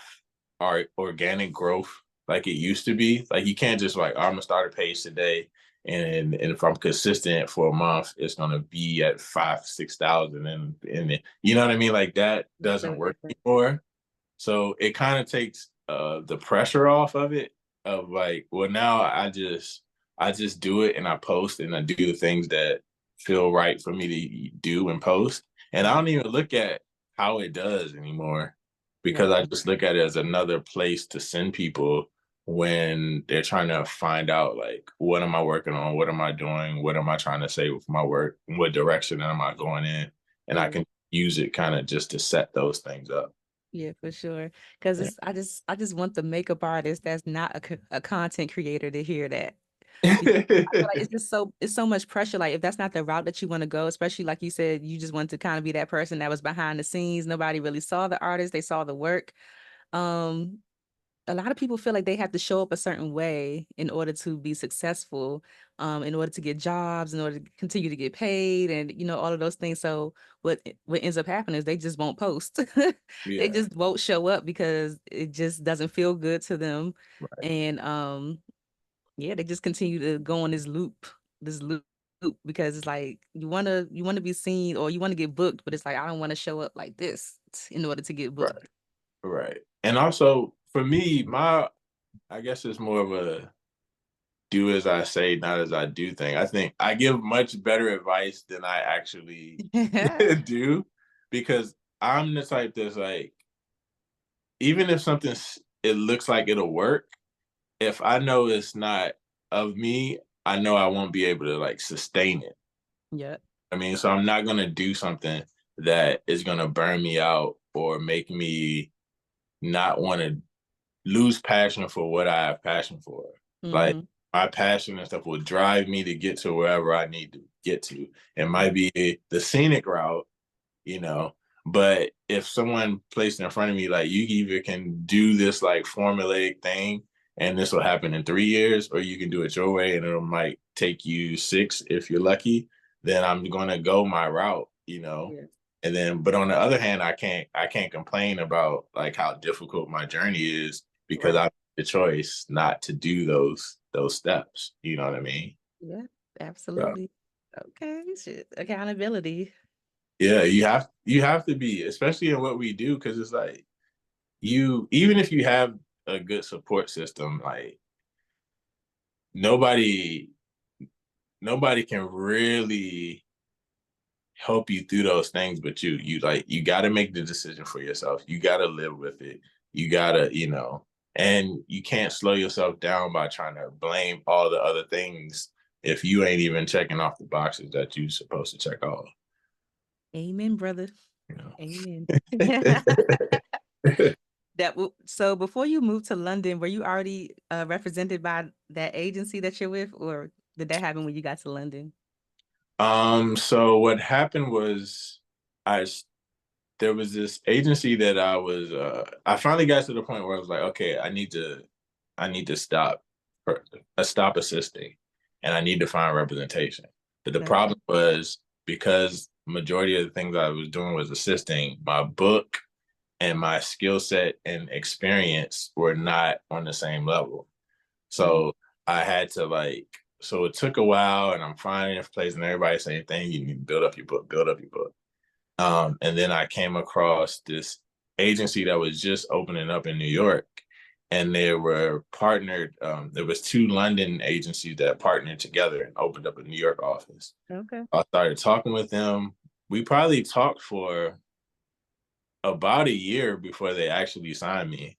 art organic growth like it used to be. Like you can't just like, I'm gonna start a page today, and if I'm consistent for a month, it's gonna be at 5, 6 thousand, and you know what I mean. Like that It's doesn't so work different. anymore. So it kind of takes the pressure off of it, of like, well, now I just do it and I post and I do the things that feel right for me to do and post. And I don't even look at how it does anymore, because Right. I just look at it as another place to send people when they're trying to find out, like, what am I working on? What am I doing? What am I trying to say with my work? What direction am I going in? And I Yeah. can use it kind of just to set those things up. Yeah, for sure. Because Yeah. I just want the makeup artist that's not a content creator to hear that. Because I feel like it's so much pressure. Like if that's not the route that you want to go, especially like you said, you just want to kind of be that person that was behind the scenes. Nobody really saw the artist, they saw the work. Um, a lot of people feel like they have to show up a certain way in order to be successful, in order to get jobs, in order to continue to get paid, and all of those things. So what ends up happening is they just won't post. They Yeah. just won't show up because it just doesn't feel good to them, Right. and yeah, they just continue to go on this loop because it's like you want to be seen or you want to get booked, but it's like I don't want to show up like this in order to get Right. booked. Right. And also for me, I guess it's more of a do as I say, not as I do thing. I think I give much better advice than I actually do, because I'm the type that's like, even if it looks like it'll work, if I know it's not of me, I know I won't be able to like sustain it. Yeah. I mean, so I'm not gonna do something that is gonna burn me out or make me not want to lose passion for what I have passion for. Like Mm-hmm. my passion and stuff will drive me to get to wherever I need to get to. It might be the scenic route, you know, but if someone placed in front of me, like, you either can do this like formulaic thing and this will happen in 3 years, or you can do it your way and it might take you 6 if you're lucky, then I'm gonna go my route, you know. Yeah. And then, but on the other hand, I can't complain about like how difficult my journey is because Right. I made the choice not to do those steps. You know what I mean? Yeah, So, absolutely. Okay, shit. Accountability. yeah, you have to be, especially in what we do, because it's like even if you have a good support system, like nobody nobody can really help you through those things but you got to make the decision for yourself. You got to live with it. You got to, and you can't slow yourself down by trying to blame all the other things if you ain't even checking off the boxes that you're supposed to check off, Amen, brother. you know. Amen. So before you moved to London, were you already represented by that agency that you're with, or did that happen when you got to London? So what happened was I there was this agency that I finally got to the point where I was like, okay, I need to stop assisting and I need to find representation. But the Okay. problem was because majority of the things I was doing was assisting, my book and my skill set and experience were not on the same level. So I had to so it took a while and I'm finding a place and everybody's saying thing, you need to build up your book, build up your book. And then I came across this agency that was just opening up in New York, and they were partnered. There was 2 London agencies that partnered together and opened up a New York office. Okay. I started talking with them. We probably talked for about a year before they actually signed me.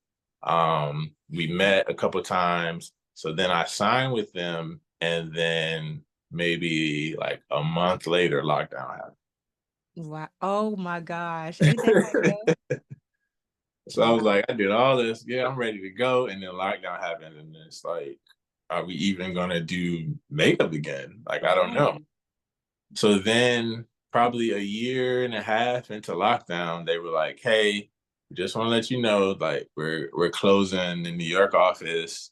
We met a couple times. So then I signed with them, and then maybe like a month later, lockdown Wow. Oh my gosh. Ain't that how it happened. goes? So I Wow. was like, I did all this. Yeah, I'm ready to go. And then lockdown happened. And it's like, are we even going to do makeup again? Like, I don't know. Right. So then, probably a year and a half into lockdown, they were like, hey, we just want to let you know, like, we're closing the New York office,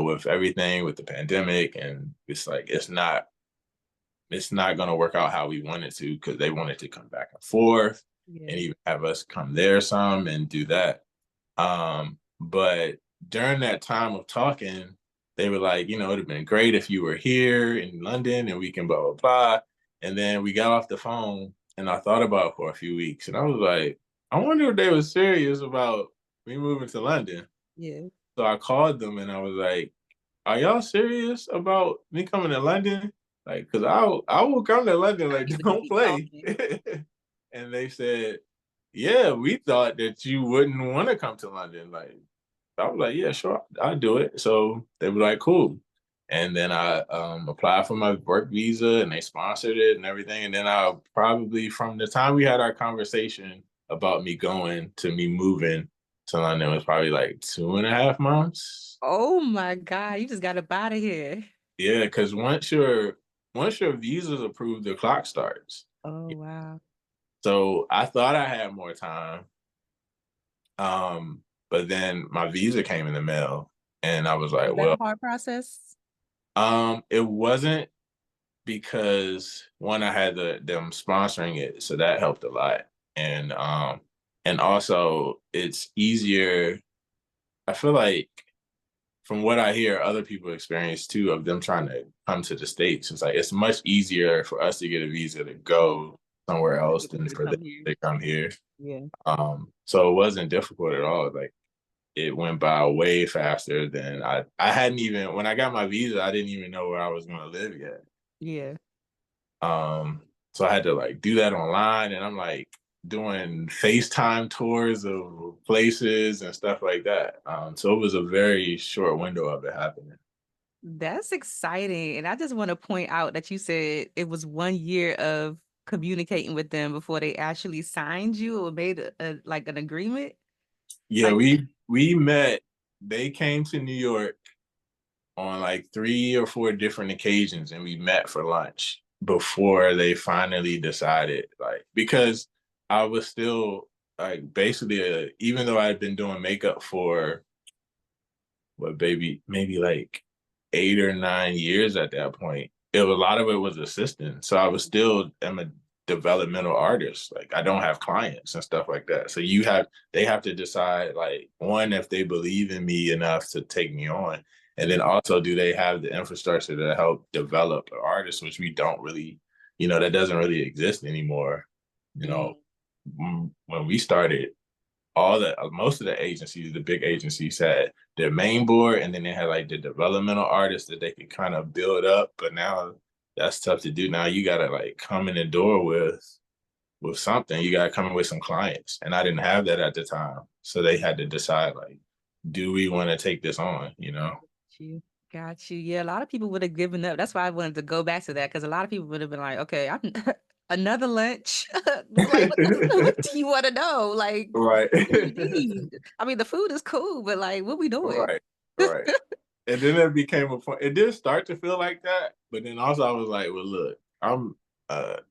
with everything with the pandemic. And it's like, it's not going to work out how we wanted to, because they wanted to come back and forth Yeah. and even have us come there some and do that. But during that time of talking, they were like, it'd have been great if you were here in London and we can blah, blah, blah. And then we got off the phone and I thought about it for a few weeks and I was like, I wonder if they were serious about me moving to London. Yeah. So I called them and I was like, are y'all serious about me coming to London? Like, cause I will come to London, I like, need to don't keep play. talking. And they said, yeah, we thought that you wouldn't want to come to London. Like, I was like, yeah, sure, I'll do it. So they were like, cool. And then I applied for my work visa and they sponsored it and everything. And then I probably, from the time we had our conversation about me going to me moving to London, was probably like 2.5 months. Oh my God. You just got up out of here. Yeah, because once your visa's approved, the clock starts. Oh wow. So I thought I had more time. But then my visa came in the mail and I was like, Was that well, a hard process? it wasn't, because one, I had them sponsoring it, so that helped a lot. And also it's easier. I feel like from what I hear other people experience too of them trying to come to the States, it's like it's much easier for us to get a visa to go somewhere else than To for them come here. to come here. Yeah. So it wasn't difficult at all. Like it went by way faster than I hadn't even, when I got my visa, I didn't even know where I was gonna live yet. Yeah. So I had to like do that online and I'm like doing FaceTime tours of places and stuff like that. So it was a very short window of it happening. That's exciting. And I just want to point out that you said it was 1 year of communicating with them before they actually signed you or made like an agreement. Yeah, Like, we met. They came to New York on like 3 or 4 different occasions, and we met for lunch before they finally decided, like, because I was still like basically even though I had been doing makeup for what, baby, maybe like 8 or 9 years at that point. A lot of it was assistant. So I was still am a developmental artist. Like I don't have clients and stuff like that. So they have to decide, like, one, if they believe in me enough to take me on. And then also, do they have the infrastructure to help develop an artist, which we don't really, that doesn't really exist anymore. mm, When we started, most of the agencies, the big agencies, had their main board, and then they had like the developmental artists that they could kind of build up. But now that's tough to do. Now you gotta like come in the door with something. You gotta come in with some clients, and I didn't have that at the time, so they had to decide, like, do we want to take this on? you got you. Yeah, a lot of people would have given up. That's why I wanted to go back to that because a lot of people would have been like, okay, I'm another lunch. Like, what do you want to know? Like, Right. what do you need? I mean, the food is cool, but like, what we doing? Right. Right. And then it became a point. It did start to feel like that, but then also I was like, well, look, I'm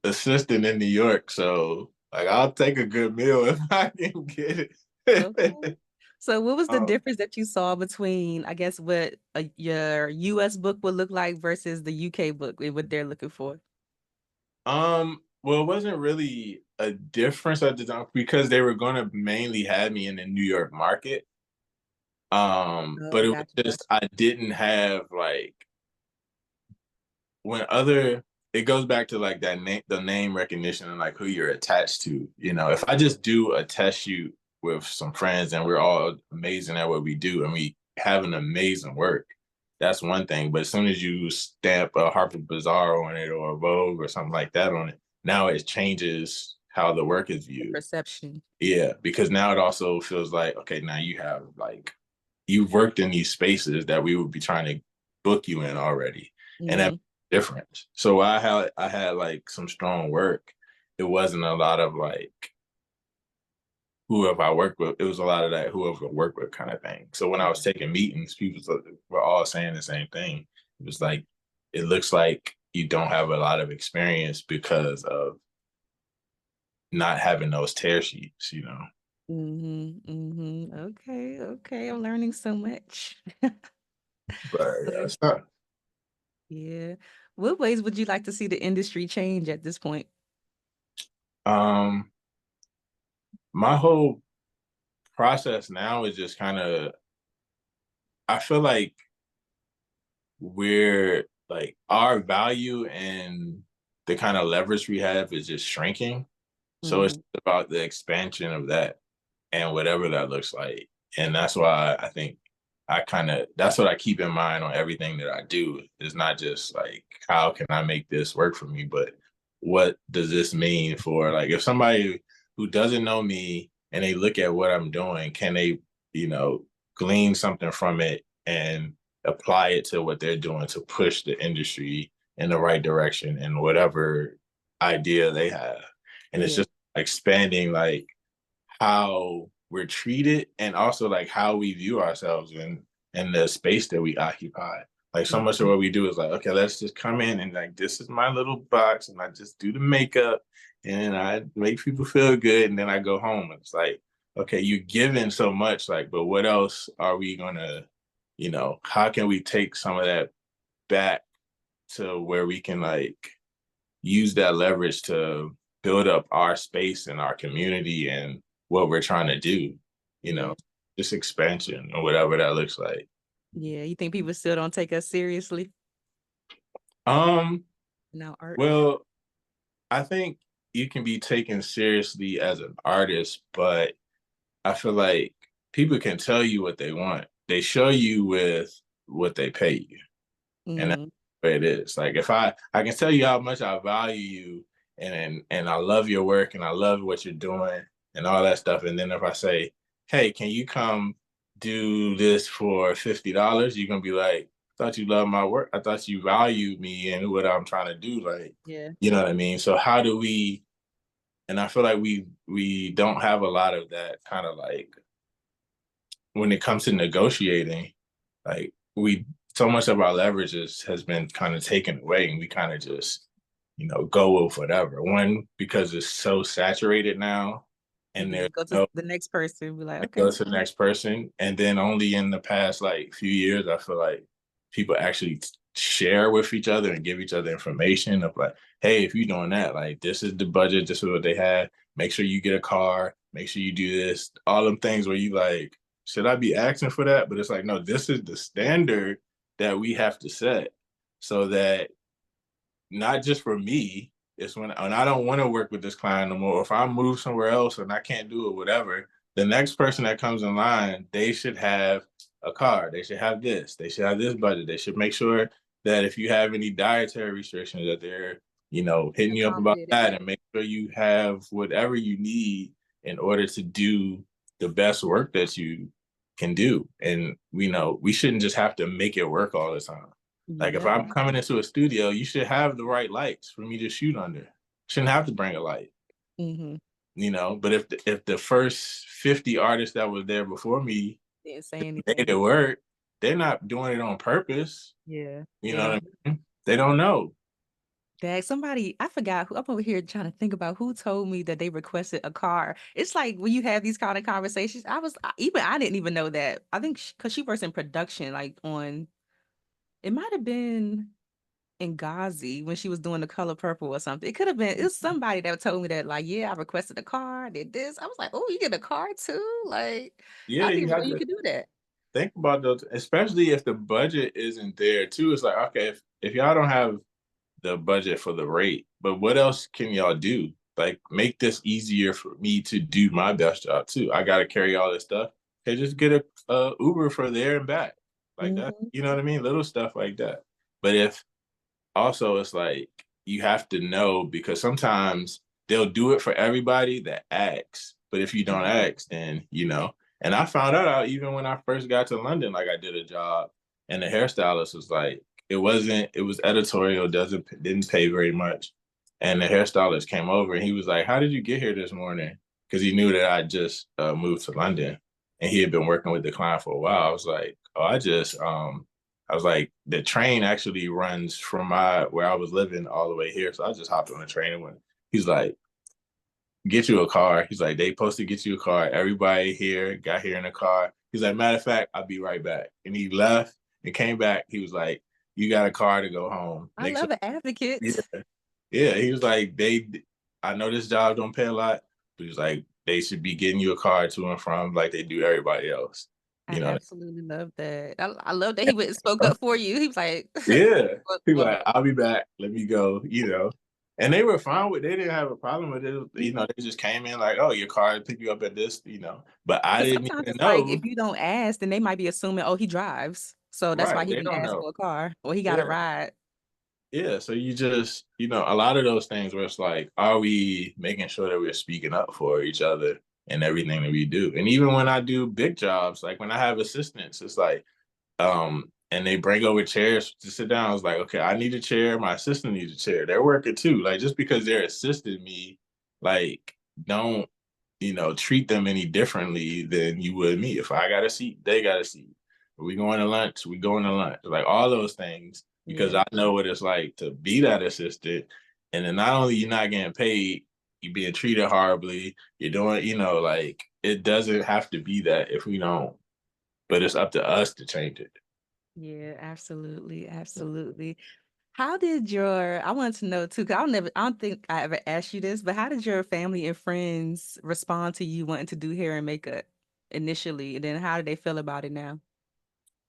assistant in New York, so like I'll take a good meal if I can get Okay. it. So what was the um, difference that you saw between, I guess, what your US book would look like versus the UK book and what they're looking for? well, it wasn't really a difference at the time because they were going to mainly have me in the New York market. But Oh, it was gotcha. just I didn't have like when other it goes back to like the name recognition and like who you're attached to. If I just do a test shoot with some friends and we're all amazing at what we do and we have an amazing work, that's one thing. But as soon as you stamp a Harper Bazaar on it or a Vogue or something like that on it, now it changes how the work is The viewed. perception. Yeah, because now it also feels like, okay, now you've worked in these spaces that we would be trying to book you in already. And that Mm, different. So I had like some strong work. It wasn't a lot of like whoever I work with. It was a lot of that whoever I work with kind of thing. So when I was taking meetings, people were all saying the same thing. It was like, it looks like you don't have a lot of experience because of not having those tear sheets. Okay, okay. I'm learning so much. But yeah, Okay. it's not. Yeah. What ways would you like to see the industry change at this point? Um, my whole process now is just kind of, I feel like we're like our value and the kind of leverage we have is just shrinking. So it's Mm, about the expansion of that and whatever that looks like. And that's why I think that's what I keep in mind on everything that I do. It's not just like, how can I make this work for me, but what does this mean for, like, if somebody who doesn't know me and they look at what I'm doing, can they, glean something from it and apply it to what they're doing to push the industry in the right direction and whatever idea they have. And it's yeah, just expanding like how we're treated and also like how we view ourselves in the space that we occupy. Like so much of mhm, what we do is like, okay, let's just come in and like, this is my little box and I just do the makeup and I make people feel good and then I go home. And it's like, okay, you're giving so much, like, but what else are we gonna, how can we take some of that back to where we can like use that leverage to build up our space and our community and what we're trying to do, you yeah, know, just expansion or whatever that looks like. yeah. You think people still don't take us seriously Um, in our art? well, I think you can be taken seriously as an artist, but I feel like people can tell you what they want. They show you with what they pay you. And that's Mm, the way it is. Like if I can tell you how much I value you and I love your work and I love what you're doing and all that stuff. And then if I say, hey, can you come do this for $50? You're gonna be like, I thought you loved my work. I thought you valued me and what I'm trying to do. Like, yeah. you know what I mean? So how do we, and I feel like we don't have a lot of that kind of like when it comes to negotiating, like so much of our leverage has been kind of taken away, and we kind of just, go with whatever. One, because it's so saturated now, and there's Go to no the next person, be like, go okay. to the next person. And then only in the past like few years, I feel like people actually share with each other and give each other information of like, hey, if you're doing that, like this is the budget, this is what they have. Make sure you get a car, make sure you do this, all them things where you like, should I be asking for that? But it's like, no, this is the standard that we have to set so that not just for me, it's when I don't want to work with this client no more. If I move somewhere else and I can't do it, whatever, the next person that comes in line, they should have a car. They should have this. They should have this budget. They should make sure that if you have any dietary restrictions, that they're, hitting you up about that, and make sure you have whatever you need in order to do the best work that you can do. And we shouldn't just have to make it work all the time. Like if I'm coming into a studio, you should have the right lights for me to shoot under. Shouldn't have to bring a light. But if the first 50 artists that was there before me Didn't say anything, made it work, they're not doing it on purpose. Yeah. You know what I mean? They don't know. Dad, somebody, I forgot who, I'm over here trying to think about who told me that they requested a car. It's like when you have these kind of conversations, I didn't even know that. I think because she works in production, like it might have been in Ghazi when she was doing The Color Purple or something. It could have been, it was somebody that told me that, like, yeah, I requested a car, did this. I was like, oh, you get a car too? Like, Yeah, I didn't you even know have you to could do that. think about those, especially if the budget isn't there too. It's like, okay, if y'all don't have the budget for the rate, but what else can y'all do? Like make this easier for me to do my best job too. I got to carry all this stuff. Okay, just get a Uber for there and back, like that. You know what I mean? Little stuff like that. But if also it's like you have to know, because sometimes they'll do it for everybody that asks, but if you don't ask, then And I found that out even when I first got to London. Like I did a job, and the hairstylist was like, it was editorial, didn't pay very much. And the hairstylist came over and he was like, how did you get here this morning? Because he knew that I just moved to London and he had been working with the client for a while. I was like, oh, I was like, the train actually runs from where I was living all the way here. So I just hopped on the train and went. He's like, get you a car. He's like, they supposed to get you a car. Everybody here got here in a car. He's like, matter of fact, I'll be right back. And he left and came back. He was like, you got a car to go home. I love an advocate. Yeah. He was like, I know this job don't pay a lot, but he was like, they should be getting you a car to and from like they do everybody else. I absolutely love that. I love that he went and spoke up for you. He was like, yeah. He was like, I'll be back. Let me go, And they were fine with it. They didn't have a problem with it. They just came in like, oh, your car pick you up at this, But I didn't even know. Like, if you don't ask, then they might be assuming, oh, he drives. So that's why he didn't ask for a car or he got a ride. Yeah. So you just, a lot of those things where it's like, are we making sure that we're speaking up for each other and everything that we do? And even when I do big jobs, like when I have assistants, it's like, and they bring over chairs to sit down. I was like, okay, I need a chair. My assistant needs a chair. They're working too. Like, just because they're assisting me, like, don't, treat them any differently than you would me. If I got a seat, they got a seat. If we going to lunch, we going to lunch. Like all those things, because I know what it's like to be that assistant. And then not only you're not getting paid, you're being treated horribly. You're doing, like, it doesn't have to be that if we don't, but it's up to us to change it. Yeah, absolutely. Absolutely. How did I wanted to know too, because I don't think I ever asked you this, but how did your family and friends respond to you wanting to do hair and makeup initially? And then how do they feel about it now?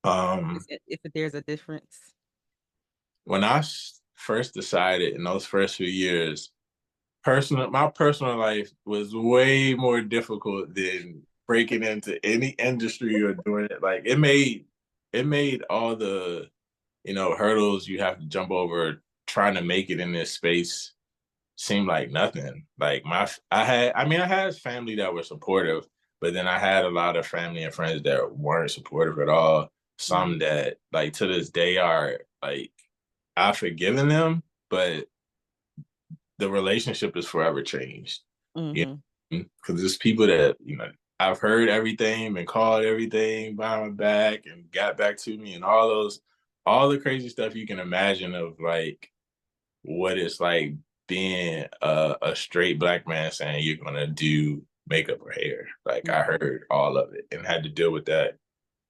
If there's a difference. When I first decided in those first few years, my personal life was way more difficult than breaking into any industry or doing it. Like it made all the, hurdles you have to jump over trying to make it in this space seem like nothing. Like I had family that were supportive, but then I had a lot of family and friends that weren't supportive at all. Some that like to this day are like, I've forgiven them, but the relationship is forever changed. Because there's people that, I've heard everything and called everything behind my back and got back to me and all the crazy stuff you can imagine of like what it's like being a straight black man saying you're gonna do makeup or hair. Like I heard all of it and had to deal with that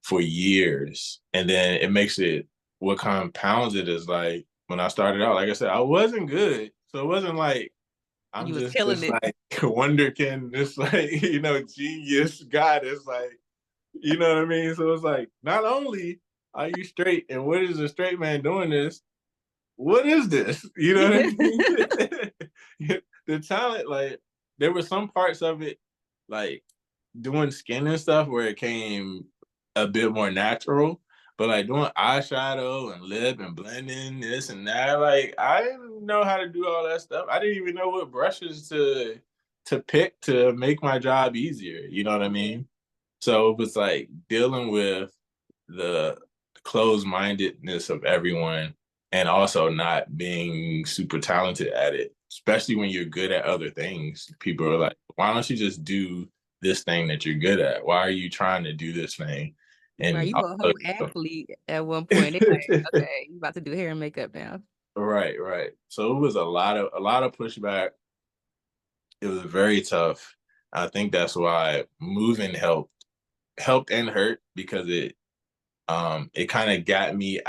for years. And then it makes it, what compounds it is like when I started out, like I said, I wasn't good. So it wasn't like I'm You was just killing this it. like wonderkin, this like, genius guy that's like, you know what I mean? So it's like, not only are you straight and what is a straight man doing this, what is this? You know what I mean? The talent, like, there were some parts of it, like doing skin and stuff where it came a bit more natural, but like doing eyeshadow and lip and blending this and that, like I didn't know how to do all that stuff. I didn't even know what brushes to pick to make my job easier. You know what I mean? So it was like dealing with the closed-mindedness of everyone and also not being super talented at it, especially when you're good at other things. People are like, why don't you just do this thing that you're good at? Why are you trying to do this thing? Right, And you were a also, whole athlete at one point. They like, okay, you about to do hair and makeup now. right, right. So it was a lot of pushback. It was very tough. I think that's why moving helped and hurt because it kind of got me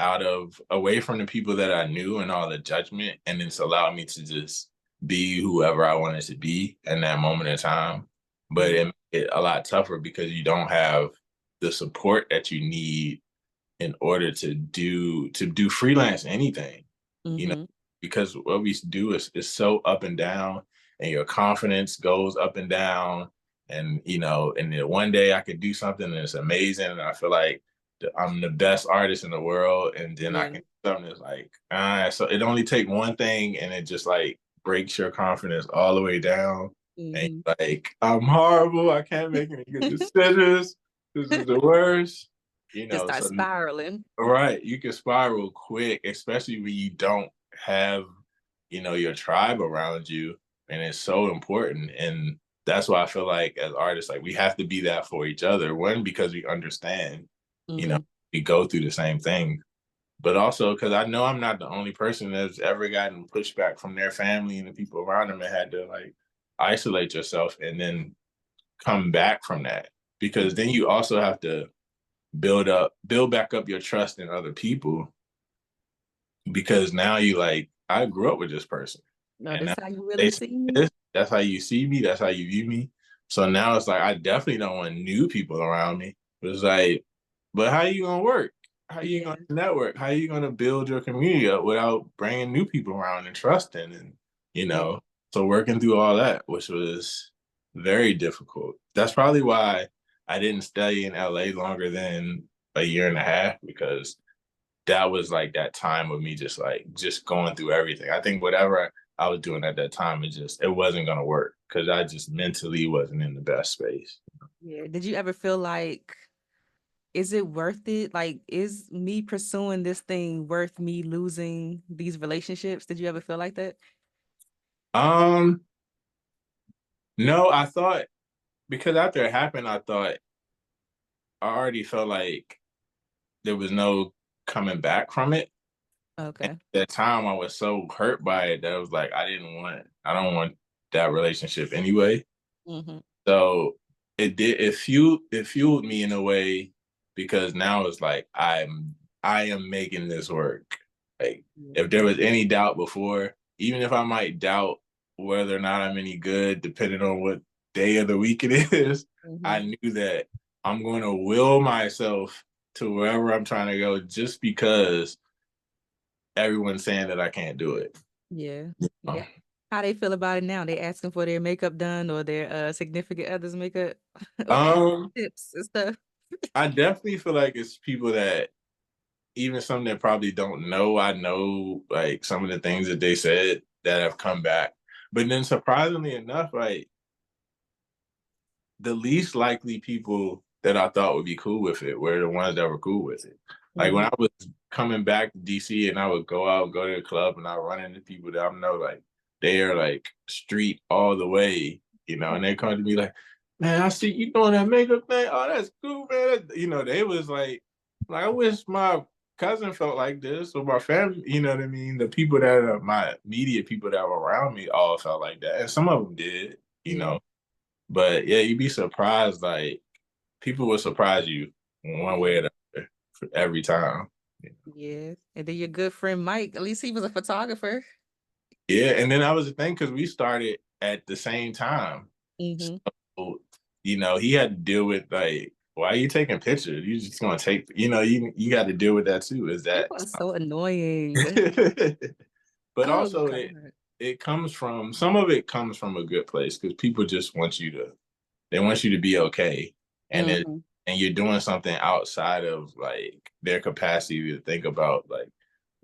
away from the people that I knew and all the judgment, and it's allowed me to just be whoever I wanted to be in that moment in time. But it made it a lot tougher because you don't have the support that you need in order to do freelance anything, you know, Mm-hmm. because what we do is so up and down, and your confidence goes up and down. And and then one day I could do something and it's amazing, and I feel like I'm the best artist in the world, and then I Yeah. can do something that's like, so it only take one thing, and it just like breaks your confidence all the way down. And Mm-hmm. like, I'm horrible. I can't make any good decisions. This is the worst. Just start So spiraling. right, you can spiral quick, especially when you don't have, your tribe around you, and it's so important. And that's why I feel like as artists, like we have to be that for each other. One, because we understand, you know, Mm-hmm. we go through the same thing, but also because I know I'm not the only person that's ever gotten pushback from their family and the people around them and had to like isolate yourself and then come back from that. Because then you also have to build back up your trust in other people, because now you like, I grew up with this person, No, and this now how you they really say see me. this, that's how you see me, that's how you view me. So now it's like I definitely don't want new people around me. But it's like, but how you gonna work? How you Yeah. gonna network? How you gonna build your community up without bringing new people around and trusting? And you Yeah. know, so working through all that, which was very difficult. That's probably why I didn't stay in LA longer than a year and a half, because that was like that time of me just going through everything. I think whatever I was doing at that time, it wasn't gonna work because I just mentally wasn't in the best space. Yeah. Did you ever feel like, is it worth it? Like, is me pursuing this thing worth me losing these relationships? Did you ever feel like that? Um, no, I thought, because after it happened, I thought I already felt like there was no coming back from it. Okay. At that time, I was so hurt by it that I was like, I don't want that relationship anyway. Mm-hmm. So it fueled me in a way, because now it's like I am making this work. Like if there was any doubt before, even if I might doubt whether or not I'm any good, depending on what day of the week it is, I Mm-hmm. knew that I'm going to will myself to wherever I'm trying to go just because everyone's saying that I can't do it. Yeah. Yeah. How they feel about it now? They asking for their makeup done or their significant others makeup or Um, tips and stuff. I definitely feel like it's people that, even some that probably don't know, I know like some of the things that they said that have come back. But then surprisingly enough, like the least likely people that I thought would be cool with it were the ones that were cool with it. Like when Mm-hmm. I was coming back to DC and I would go out, go to the club, and I run into people that I know like they are like street all the way, and they come to me like, man, I see you doing that makeup thing. Oh, that's cool, man. You know, they was like I wish my cousin felt like this, or my family. You know what I mean? The people that are my immediate people that were around me all felt like that, and some of them did. You Yeah. know, but yeah, you'd be surprised. Like people will surprise you one way or the other every time. Yeah. And then your good friend Mike, at least he was a photographer. Yeah, and then that was the thing because we started at the same time. Mm-hmm. So, you know, he had to deal with like, why are you taking pictures? You just gonna take, you know, you got to deal with that too. Is that, People are so annoying. but Oh also God. it comes from some of it comes from a good place because people just want you to they want you to be okay, and it Mm-hmm. and you're doing something outside of like their capacity to think about like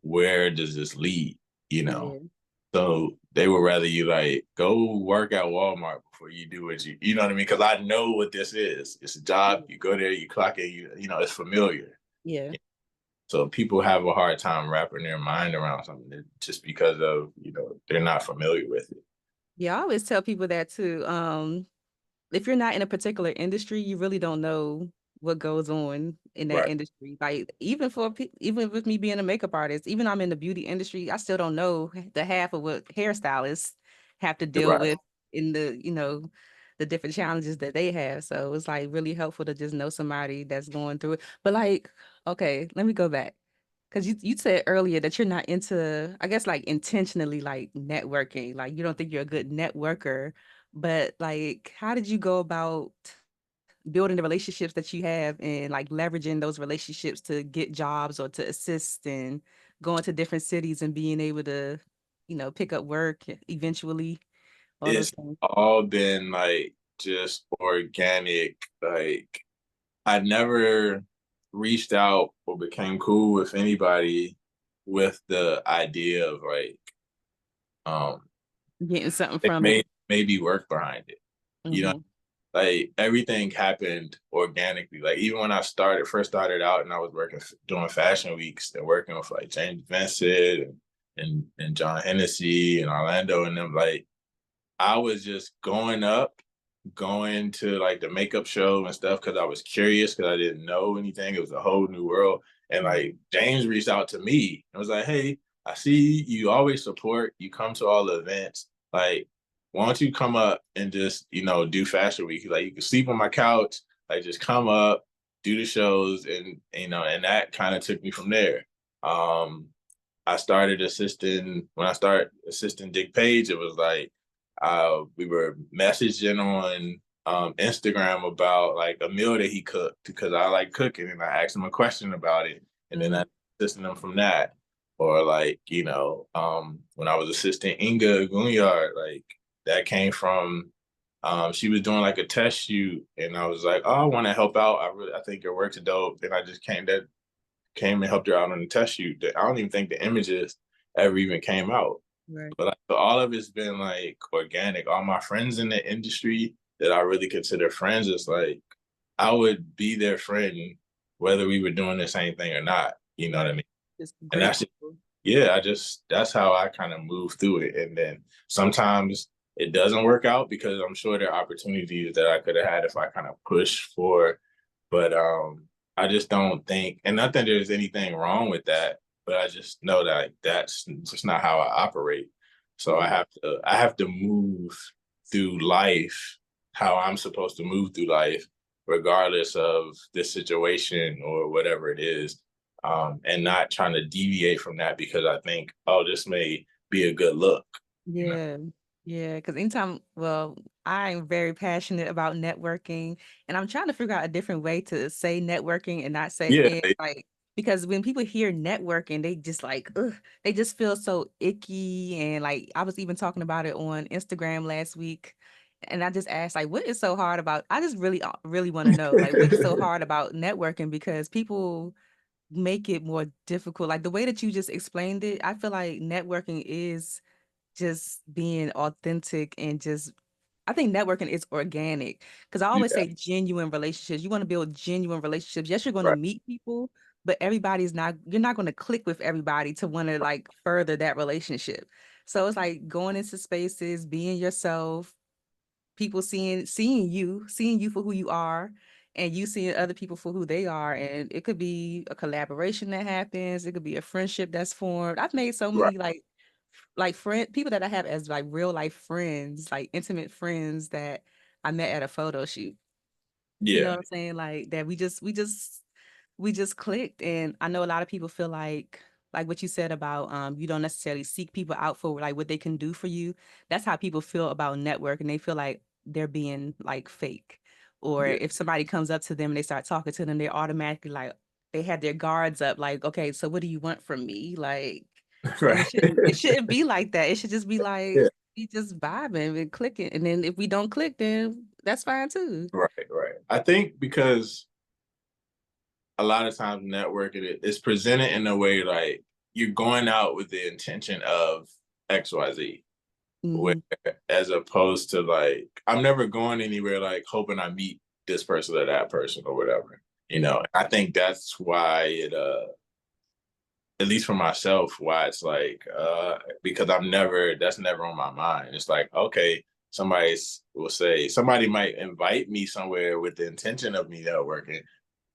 where does this lead, you know. Yeah. So they would rather you like go work at Walmart before you do what you know what I mean? Because I know what this is. It's a job. You go there, you clock it. You know, it's familiar. Yeah. So people have a hard time wrapping their mind around something just because of they're not familiar with it. Yeah, I always tell people that too. If you're not in a particular industry, you really don't know what goes on in that Right. industry. Like even with me being a makeup artist, even though I'm in the beauty industry, I still don't know the half of what hairstylists have to deal Right. with in the different challenges that they have. So it's like really helpful to just know somebody that's going through it. But like, okay, let me go back. Because you said earlier that you're not into, I guess, like intentionally like networking. Like you don't think you're a good networker, but like, how did you go about building the relationships that you have and like leveraging those relationships to get jobs or to assist and going to different cities and being able to, pick up work eventually, all those It's things. all been like just organic. Like I never reached out or became cool with anybody with the idea of like um Getting something it from it. maybe work behind it. You know, Hmm. like everything happened organically. Like even when I first started out and I was working doing fashion weeks and working with like James Vincent and John Hennessy and Orlando and them, like I was just going to like the makeup show and stuff because I was curious because I didn't know anything. It was a whole new world. And like James reached out to me and was like, hey, I see you always support, you come to all the events. Like, why don't you come up and just, do fashion week? Like you can sleep on my couch, like just come up, do the shows, and that kind of took me from there. Um, I started assisting when I started assisting Dick Page, it was like we were messaging on Instagram about like a meal that he cooked because I like cooking and I asked him a question about it and then I assisted him from that. Or like, when I was assisting Inga Gunyard, like that came from she was doing like a test shoot and I was like, oh, I want to help out. I think your work's dope. And I just came and helped her out on the test shoot. I don't even think the images ever even came out. Right. But like, all of it's been like organic. All my friends in the industry that I really consider friends is like I would be their friend whether we were doing the same thing or not. You know what I Right. mean? Just And great that's people. yeah, that's how I kind of move through it. And then sometimes it doesn't work out because I'm sure there are opportunities that I could have had if I kind of push for, but I just don't think, and not that there's anything wrong with that, but I just know that like, that's just not how I operate. So Yeah. I have to move through life how I'm supposed to move through life, regardless of the situation or whatever it is, and not trying to deviate from that because I think, oh, this may be a good look. You know? Yeah. Yeah. Because anytime, well, I'm very passionate about networking and I'm trying to figure out a different way to say networking and not say Yeah, it like, because when people hear networking, they just like, ugh, they just feel so icky. And like, I was even talking about it on Instagram last week. And I just asked, like, what is so hard about? I just really, really want to know, like, what is so hard about networking? Because people make it more difficult. Like the way that you just explained it, I feel like networking is just being authentic and just I think networking is organic because I always yeah, say genuine relationships. You want to build genuine relationships. Yes, you're going to right. meet people, but you're not going to click with everybody to want to like further that relationship. So it's like going into spaces, being yourself. people seeing you for who you are, and you seeing other people for who they are. And it could be a collaboration that happens. It could be a friendship that's formed. I've made so Right. many like friend people that I have as like real life friends, like intimate friends that I met at a photo shoot. You know Yeah. what I'm saying? Like that we just clicked. And I know a lot of people feel like what you said about you don't necessarily seek people out for like what they can do for you. That's how people feel about network, and they feel like they're being like fake. Or Yeah. if somebody comes up to them and they start talking to them, they're automatically like they have their guards up, like, okay, so what do you want from me? Like, and Right. it shouldn't be like that. It should just be like Yeah. we just vibing and clicking. And then if we don't click, then that's fine too. Right. Right. I think because a lot of times networking is presented in a way like you're going out with the intention of XYZ, where Hmm. as opposed to like I'm never going anywhere like hoping I meet this person or that person or whatever. Yeah. I think that's why it at least for myself, why it's like because that's never on my mind. It's like, okay, will say somebody might invite me somewhere with the intention of me networking,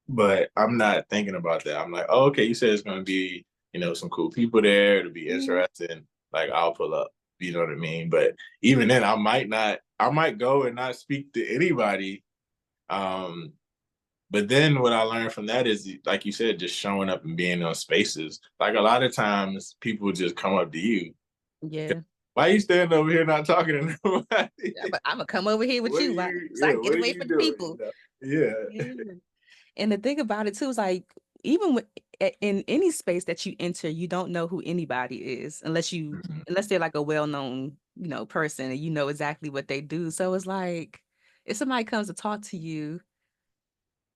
but I'm not thinking about that. I'm like, oh, okay, you said it's going to be, some cool people there to be Mhm. interested. Like, I'll pull up. You know what I mean? But even then, I might not. I might go and not speak to anybody. Um, but then what I learned from that is, like you said, just showing up and being on spaces. Like a lot of times, people just come up to you. Yeah. Why you standing over here not talking to nobody? Yeah, but I'm gonna come over here with What are you, like, you? so I Yeah, can get what are away you from the doing? people. Yeah. Yeah. And the thing about it too is like, even with in any space that you enter, you don't know who anybody is Mhm. unless they're like a well-known, person, and you know exactly what they do. So it's like if somebody comes to talk to you,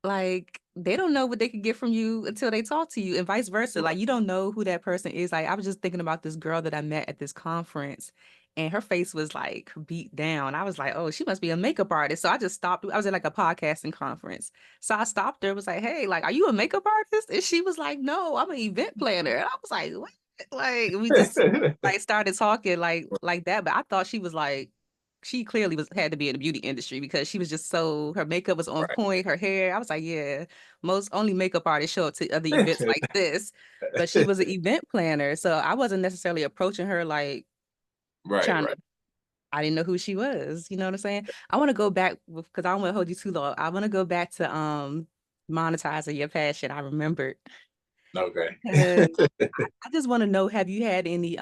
like they don't know what they could get from you until they talk to you, and vice versa. Right. Like you don't know who that person is. Like I was just thinking about this girl that I met at this conference, and her face was like beat down. I was like, oh, she must be a makeup artist. So I just stopped. I was at like a podcasting conference. So I stopped her, was like, hey, like, are you a makeup artist? And she was like, no, I'm an event planner. And I was like, what? Like we just like started talking like that. But I thought she was like she clearly had to be in the beauty industry because she was just so her makeup was on point, her hair. I was like, yeah, most only makeup artists show up to other events Right. like this. But she was an event planner. So I wasn't necessarily approaching her like Right, trying to right. I didn't know who she was. You know what I'm saying? I want to go back because I don't want to hold you too long. I want to go back to monetizing your passion. I remembered. Okay. 'Cause I just want to know, have you had any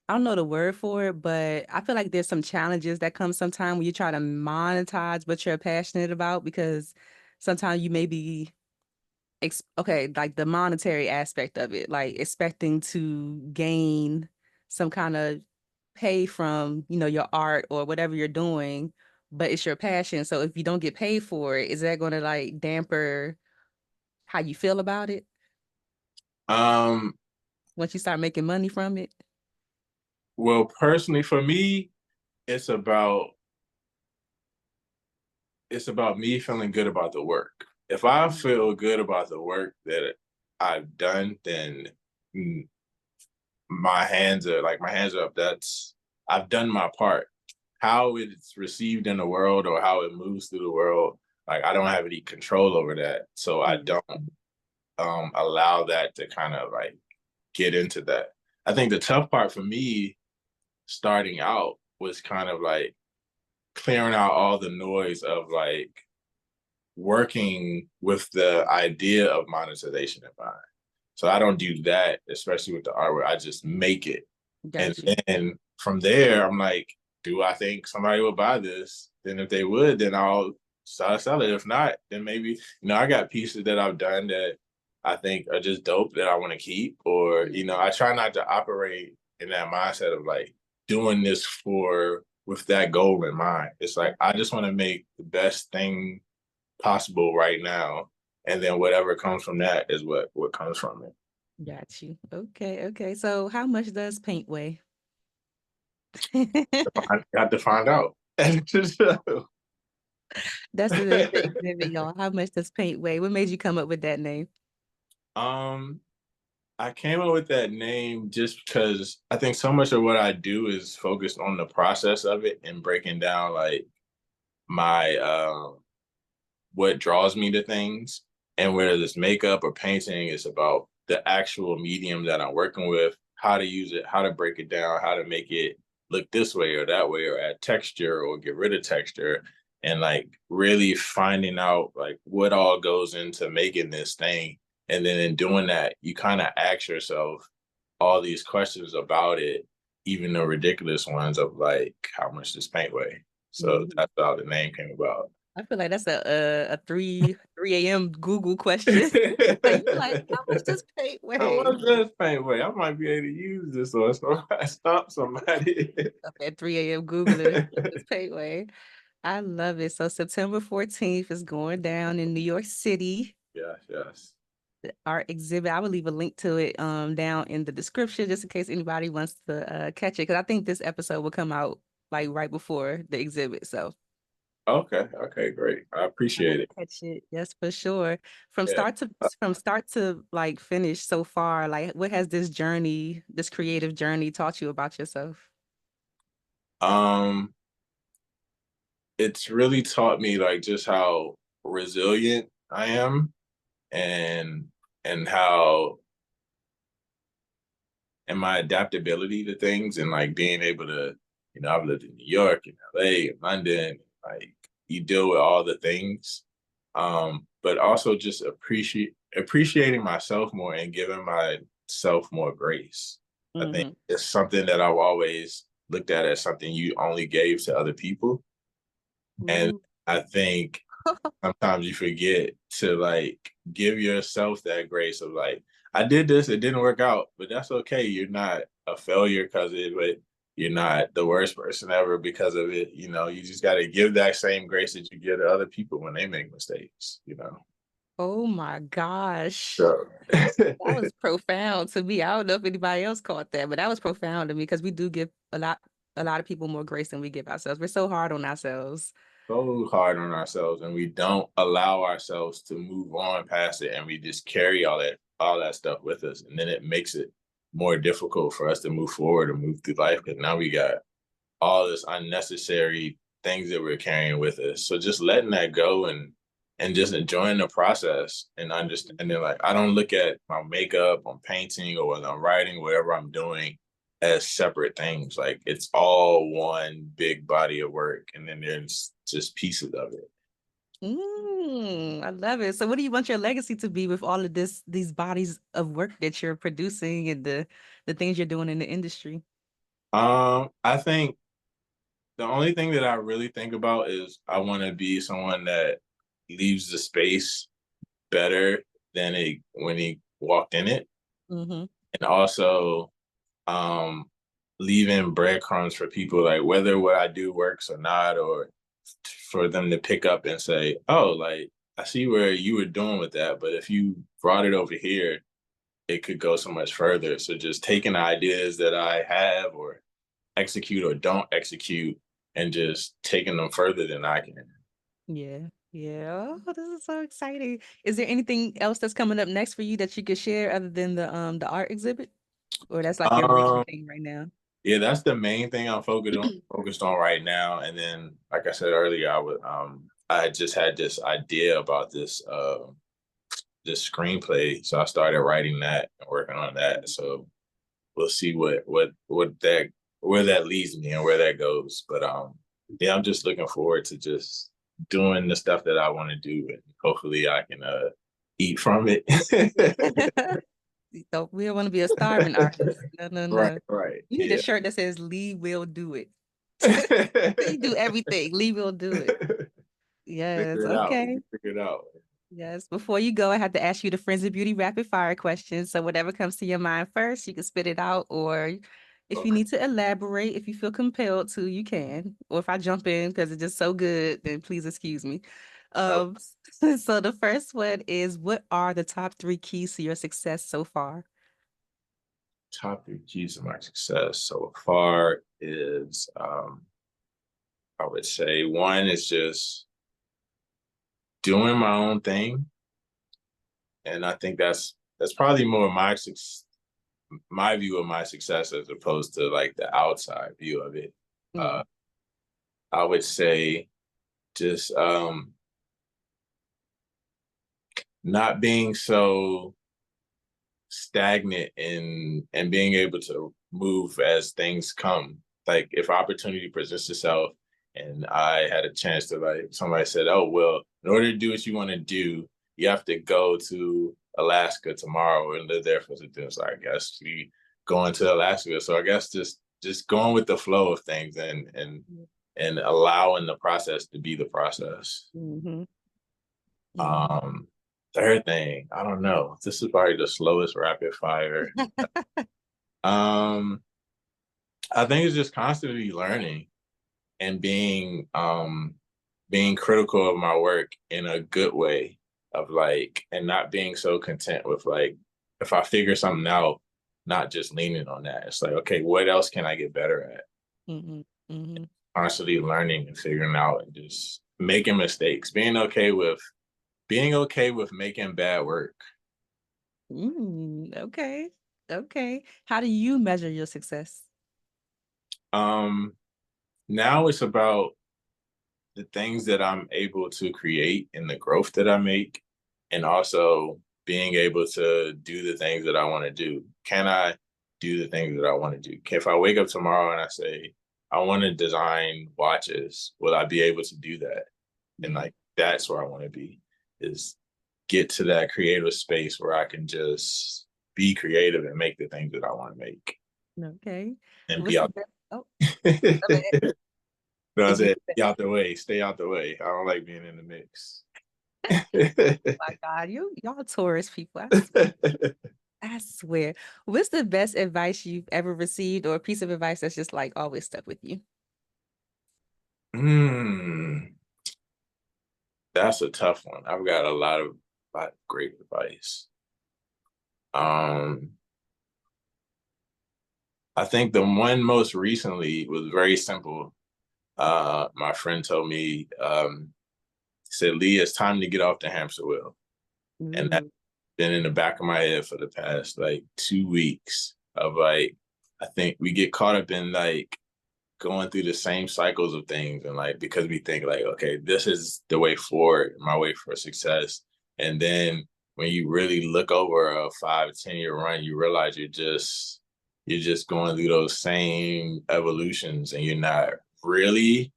I don't know the word for it, but I feel like there's some challenges that come sometime when you try to monetize what you're passionate about, because sometimes you may be okay, like the monetary aspect of it, like expecting to gain some kind of pay from, your art or whatever you're doing, but it's your passion. So if you don't get paid for it, is that going to like damper how you feel about it Um, once you start making money from it? well, personally for me, it's about it's about me feeling good about the work. If I feel good about the work that I've done, then mm, my hands are up. That's I've done my part. How it's received in the world or how it moves through the world, like I don't have any control over that. So I Mm. don't allow that to kind of like get into that. I think the tough part for me starting out was kind of like clearing out all the noise of like working with the idea of monetization in mind. So I don't do that, especially with the artwork. I just make it. And Got you. then from there, I'm like, do I think somebody will buy this? Then if they would, then I'll start selling it. If not, then maybe, I got pieces that I've done that I think are just dope that I want to keep. Or, I try not to operate in that mindset of like doing this with that goal in mind. It's like I just want to make the best thing possible right now. And then whatever comes from that is what comes from it. Got you. Okay, okay. So how much does paint weigh? I got to find out. That's the name of the exhibit, y'all. How much does paint weigh? What made you come up with that name? um, I came up with that name just because I think so much of what I do is focused on the process of it and breaking down like my what draws me to things. And whether it's makeup or painting, it's about the actual medium that I'm working with, how to use it, how to break it down, how to make it look this way or that way, or add texture or get rid of texture. And like really finding out like what all goes into making this thing. And then in doing that, you kind of ask yourself all these questions about it, even the ridiculous ones of like, how much does paint weigh? So Mhm. that's how the name came about. I feel like that's a 3 a.m. Google question. Like you like, how much does paint How weigh? much does paint weigh? I might be able to use this or so I stomp somebody. Up at 3 a.m. Googling this paint weigh. I love it. So September 14th is going down in New York City. Yes, yes. The art exhibit. I will leave a link to it down in the description just in case anybody wants to catch it. Because I think this episode will come out like right before the exhibit. So Okay, okay, great. I I will appreciate it. catch it. Yes, for sure. Yeah. From start to like finish so far, like what has this journey, this creative journey taught you about yourself? Um, it's really taught me like just how resilient I am and how and my adaptability to things and like being able to, I've lived in New York and LA and London, like you deal with all the things. But also just appreciating myself more and giving myself more grace. I think Hmm. it's something that I've always looked at as something you only gave to other people. And Ooh. I think sometimes you forget to like give yourself that grace of like, I did this, it didn't work out, but that's okay. You're not a failure because of it, but you're not the worst person ever because of it. You just got to give that same grace that you give to other people when they make mistakes. Oh my gosh. So That was profound to me. I don't know if anybody else caught that, but that was profound to me because we do give a lot of people more grace than we give ourselves. We're so hard on ourselves. so hard on ourselves and we don't allow ourselves to move on past it and we just carry all that stuff with us and then it makes it more difficult for us to move forward and move through life because now we got all this unnecessary things that we're carrying with us. So just letting that go and just enjoying the process and understanding like I don't look at my makeup, I'm painting or whether I'm writing, whatever I'm doing as separate things. Like it's all one big body of work. And then there's just pieces of it. I love it. So what do you want your legacy to be with all of these bodies of work that you're producing and the things you're doing in the industry? I think the only thing that I really think about is I want to be someone that leaves the space better than when he walked in it. Mm-hmm. And also um leaving breadcrumbs for people like whether what I do works or not, or for them to pick up and say, oh, like I see where you were doing with that, but if you brought it over here, it could go so much further. So just taking ideas that I have or execute or don't execute and just taking them further than I can. Yeah. Yeah. Oh, this is so exciting. Is there anything else that's coming up next for you that you could share other than the art exhibit? Or that's like your main Um, thing right now? yeah, that's the main thing I'm focused on right now. And then, like I said earlier, I had just had this idea about this screenplay, so I started writing that and working on that. So we'll see that where that leads me and where that goes. But yeah, I'm just looking forward to just doing the stuff that I want to do, and hopefully I can eat from it. So we don't want to be a starving artist. No, no, Right, no. right, You need a yeah. shirt that says Lee will do it. You do everything. Lee will do it. Yes. Figure it out. We Okay. can figure it out. Yes. Before you go, I have to ask you the Friends of Beauty rapid fire questions. So whatever comes to your mind first, you can spit it out. Or if you Okay. need to elaborate, if you feel compelled to, you can. Or if I jump in because it's just so good, then please excuse me. Um, so the first one is, what are the top 3 keys to your success so far? Top 3 keys of my success so far is, I would say one is just doing my own thing. And I think that's probably more my my view of my success as opposed to like the outside view of it. Mm. I would say just not being so stagnant and being able to move as things come. Like if opportunity presents itself and I had a chance to, like, somebody said, oh, well, in order to do what you want to do, you have to go to Alaska tomorrow and live there for some time. So I guess we going to Alaska. So I guess just going with the flow of things and allowing the process to be the process. Mm-hmm. Third thing, I don't know. This is probably the slowest rapid fire. Um, I think it's just constantly learning and being critical of my work in a good way of like, and not being so content with like, if I figure something out, not just leaning on that. It's like, okay, what else can I get better at? Mm-hmm. Mm-hmm. Constantly learning and figuring out and just making mistakes, being okay with making bad work. Okay. Okay. How do you measure your success? Now it's about the things that I'm able to create and the growth that I make, and also being able to do the things that I want to do. Can I do the things that I want to do? If I wake up tomorrow and I say, I want to design watches, will I be able to do that? And like, that's where I want to be, is get to that creative space where I can just be creative and make the things that I want to make. Okay. And What's be the out. best? Oh, No, I said, be out the way, stay out the way. I don't like being in the mix. my God, y'all tourist people. I swear. What's the best advice you've ever received, or a piece of advice that's just like always stuck with you? That's a tough one. I've got a lot of great advice. I think the one most recently was very simple. My friend told me, said, Lee, it's time to get off the hamster wheel. And that's been in the back of my head for the past like 2 weeks of like, I think we get caught up in like going through the same cycles of things, and like, because we think like, okay, this is the way forward, my way for success. And then when you really look over a 5-10 year run, you realize you're just going through those same evolutions and you're not really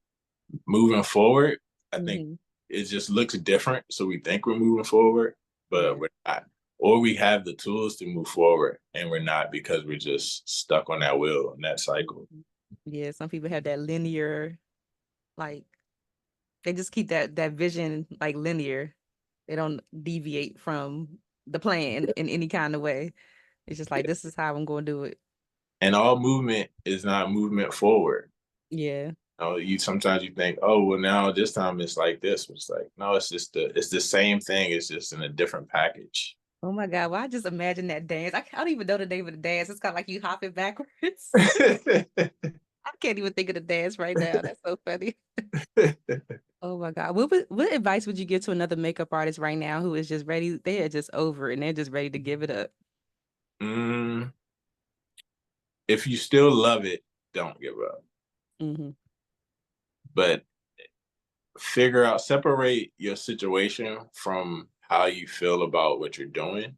moving forward. I think it just looks different. So we think we're moving forward, but we're not. Or we have the tools to move forward and we're not, because we're just stuck on that wheel and that cycle. Yeah, some people have that linear, like they just keep that vision like linear. They don't deviate from the plan in any kind of way. It's just like, this is how I'm going to do it. And all movement is not movement forward. Yeah. You sometimes you think, oh, well, now this time it's like this. It's like, no, it's the same thing. It's just in a different package. Oh my God. Well, I just imagine that dance. I don't even know the name of the dance. It's kind of like you hopping backwards. I can't even think of the dance right now. That's so funny. Oh my God. What advice would you give to another makeup artist right now who is just ready? They are just over and they're just ready to give it up. If you still love it, don't give up. But separate your situation from how you feel about what you're doing,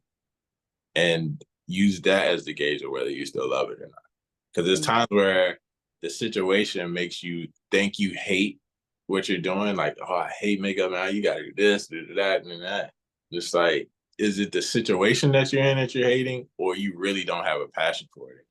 and use that as the gauge of whether you still love it or not. Because there's times where the situation makes you think you hate what you're doing. Like, oh, I hate makeup now. You got to do this, do that, and that. Just like, is it the situation that you're in that you're hating, or you really don't have a passion for it?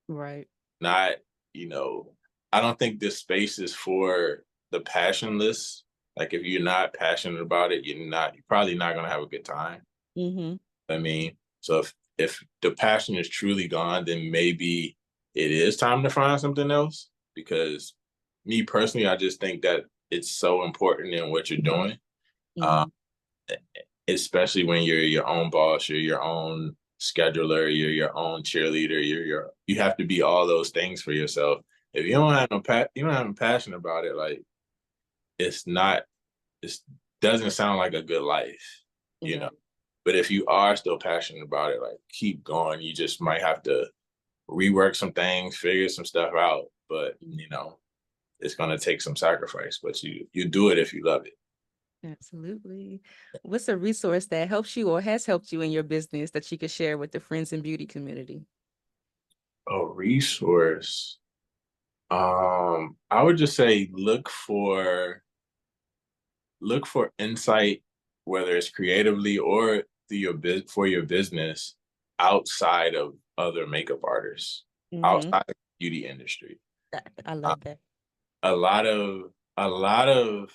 Right. Not, I don't think this space is for the passionless. Like, if you're not passionate about it, you're probably not going to have a good time. I mean, so if the passion is truly gone, then maybe it is time to find something else. Because me personally, I just think that it's so important in what you're doing. Especially when you're your own boss, you're your own scheduler, you're your own cheerleader, you have to be all those things for yourself. If you don't have a passion about it, like, it doesn't sound like a good life, But if you are still passionate about it, like keep going. You just might have to rework some things, figure some stuff out. But it's gonna take some sacrifice. But you do it if you love it. Absolutely. What's a resource that helps you or has helped you in your business that you could share with the Friends in Beauty community? A resource. I would just say look for insight, whether it's creatively or through for your business outside of other makeup artists, Mm-hmm. outside of the beauty industry. I Uh, love that. a lot of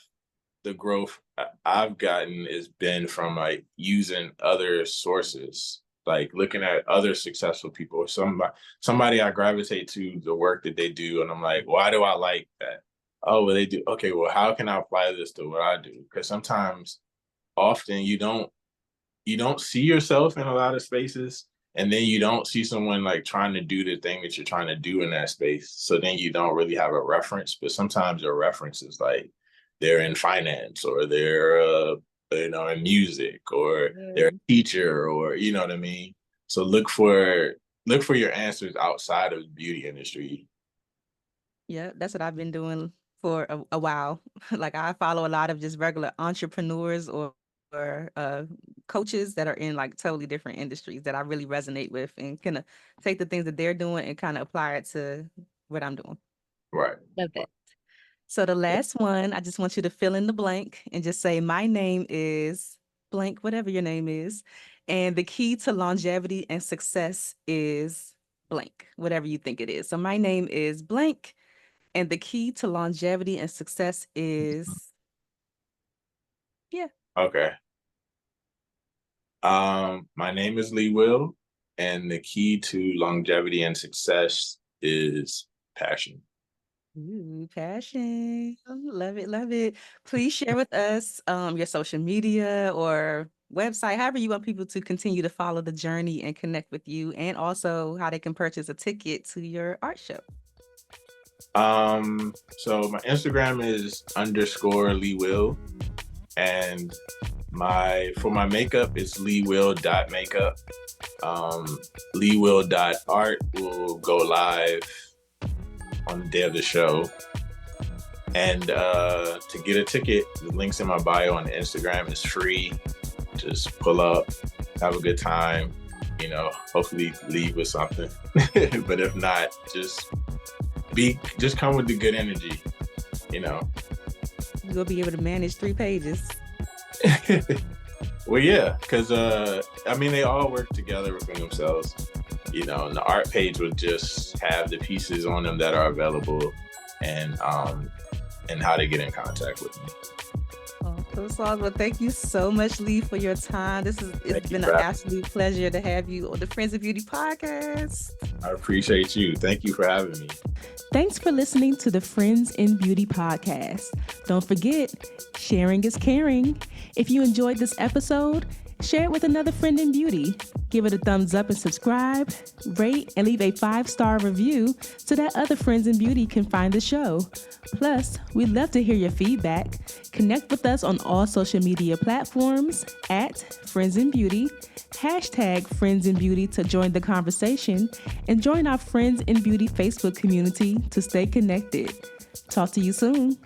the growth I've gotten has been from like using other sources, like looking at other successful people, or somebody I gravitate to the work that they do, and I'm like, why do I like that? Oh, well, they do. Okay, well, how can I apply this to what I do? Because often you don't see yourself in a lot of spaces, and then you don't see someone like trying to do the thing that you're trying to do in that space, so then you don't really have a reference. But sometimes your reference is like they're in finance, or they're in music, or they're a Mm. teacher, or you know what I mean. So look for your answers outside of the beauty industry. Yeah, that's what I've been doing for a while. Like I follow a lot of just regular entrepreneurs or coaches that are in like totally different industries that I really resonate with and kind of take the things that they're doing and kind of apply it to what I'm doing. Right. Love that. So the last one, I just want you to fill in the blank and just say, my name is blank, whatever your name is. And the key to longevity and success is blank, whatever you think it is. So my name is blank. And the key to longevity and success is, yeah. Okay. My name is Lee Will, and the key to longevity and success is passion. Ooh, passion. Love it, love it. Please share with us your social media or website, however you want people to continue to follow the journey and connect with you, and also how they can purchase a ticket to your art show. So my Instagram is _ Lee Will, and for my makeup it's leewill.makeup. Leewill.art will go live on the day of the show. And to get a ticket, the link's in my bio on Instagram. It's free. Just pull up, have a good time, hopefully leave with something. But if not, just come with the good energy, You'll be able to manage 3 pages. Well, yeah, because they all work together within themselves, and the art page would just have the pieces on them that are available, and how to get in contact with me. Well, thank you so much, Lee, for your time. It's been an absolute pleasure to have you on the Friends of Beauty podcast. I appreciate you. Thank you for having me. Thanks for listening to the Friends in Beauty podcast. Don't forget, sharing is caring. If you enjoyed this episode, share it with another friend in beauty. Give it a thumbs up and subscribe, rate, and leave a 5-star review so that other friends in beauty can find the show. Plus, we'd love to hear your feedback. Connect with us on all social media platforms at Friends in Beauty, #Friends in Beauty to join the conversation, and join our Friends in Beauty Facebook community to stay connected. Talk to you soon.